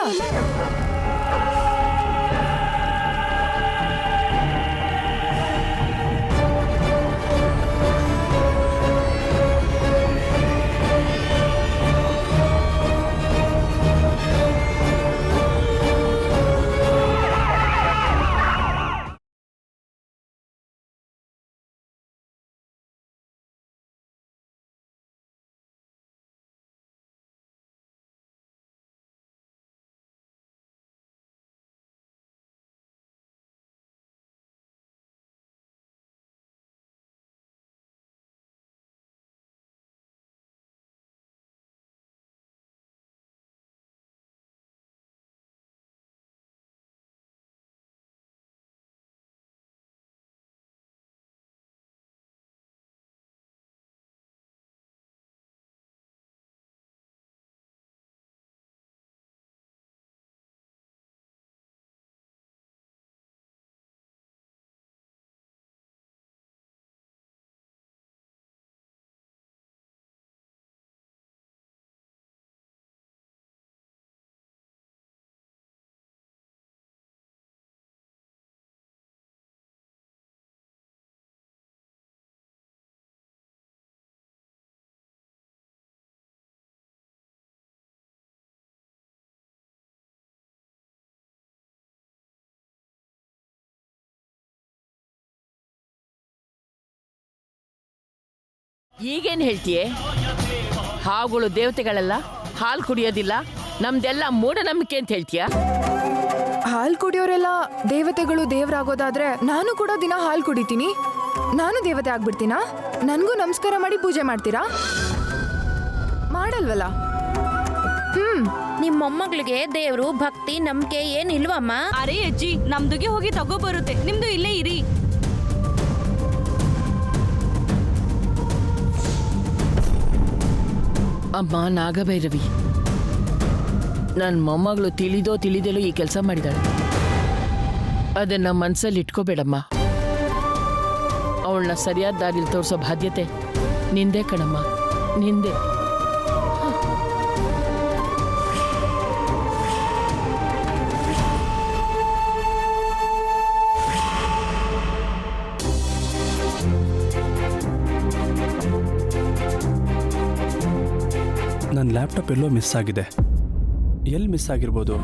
ಈಗೇನು ಹೇಳ್ತೀಯೇ? ಹಾವುಗಳು ದೇವತೆಗಳಲ್ಲ, ಹಾಲು ಕುಡಿಯೋದಿಲ್ಲ, ನಮ್ದೆಲ್ಲ ಮೂಢನಂಬಿಕೆ ಅಂತ ಹೇಳ್ತೀಯಾ? ಹಾಲು ಕುಡಿಯೋರೆಲ್ಲ ದೇವತೆಗಳು ದೇವರಾಗೋದಾದ್ರೆ ನಾನು ಕೂಡ ದಿನ ಹಾಲು ಕುಡಿತೀನಿ. ನಾನು ದೇವತೆ ಆಗ್ಬಿಡ್ತೀನಾ? ನನ್ಗೂ ನಮಸ್ಕಾರ ಮಾಡಿ ಪೂಜೆ ಮಾಡ್ತೀರಾ? ಮಾಡಲ್ವಲ್ಲ. ನಿಮ್ ಮೊಮ್ಮಗಳಿಗೆ ದೇವ್ರು ಭಕ್ತಿ ನಂಬಿಕೆ ಏನಿಲ್ವಮ್ಮ? ಅರೆ ಅಜ್ಜಿ, ನಮ್ದುಗೆ ಹೋಗಿ ತಗೋ ಬರುತ್ತೆ, ನಿಮ್ದು ಇಲ್ಲೇ ಇರಿ. ಅಮ್ಮ ನಾಗಭೈರವಿ, ನನ್ನ ಮೊಮ್ಮಗಳು ತಿಳಿದೇಲೋ ಈ ಕೆಲಸ ಮಾಡಿದಾಳೆ. ಅದನ್ನ ಮನ್ಸಲ್ಲಿ ಇಟ್ಕೋಬೇಡಮ್ಮ. ಅವಳನ್ನ ಸರಿಯಾದ ದಾರಿಲಿ ತೋರಿಸೋ ಬಾಧ್ಯತೆ ನಿಂದೆ ಕಣಮ್ಮ, ನಿಂದೆ. ನನ್ನ ಲ್ಯಾಪ್ಟಾಪ್ ಎಲ್ಲೋ ಮಿಸ್ ಆಗಿದೆ. ಎಲ್ಲಿ ಮಿಸ್ ಆಗಿರ್ಬೋದು?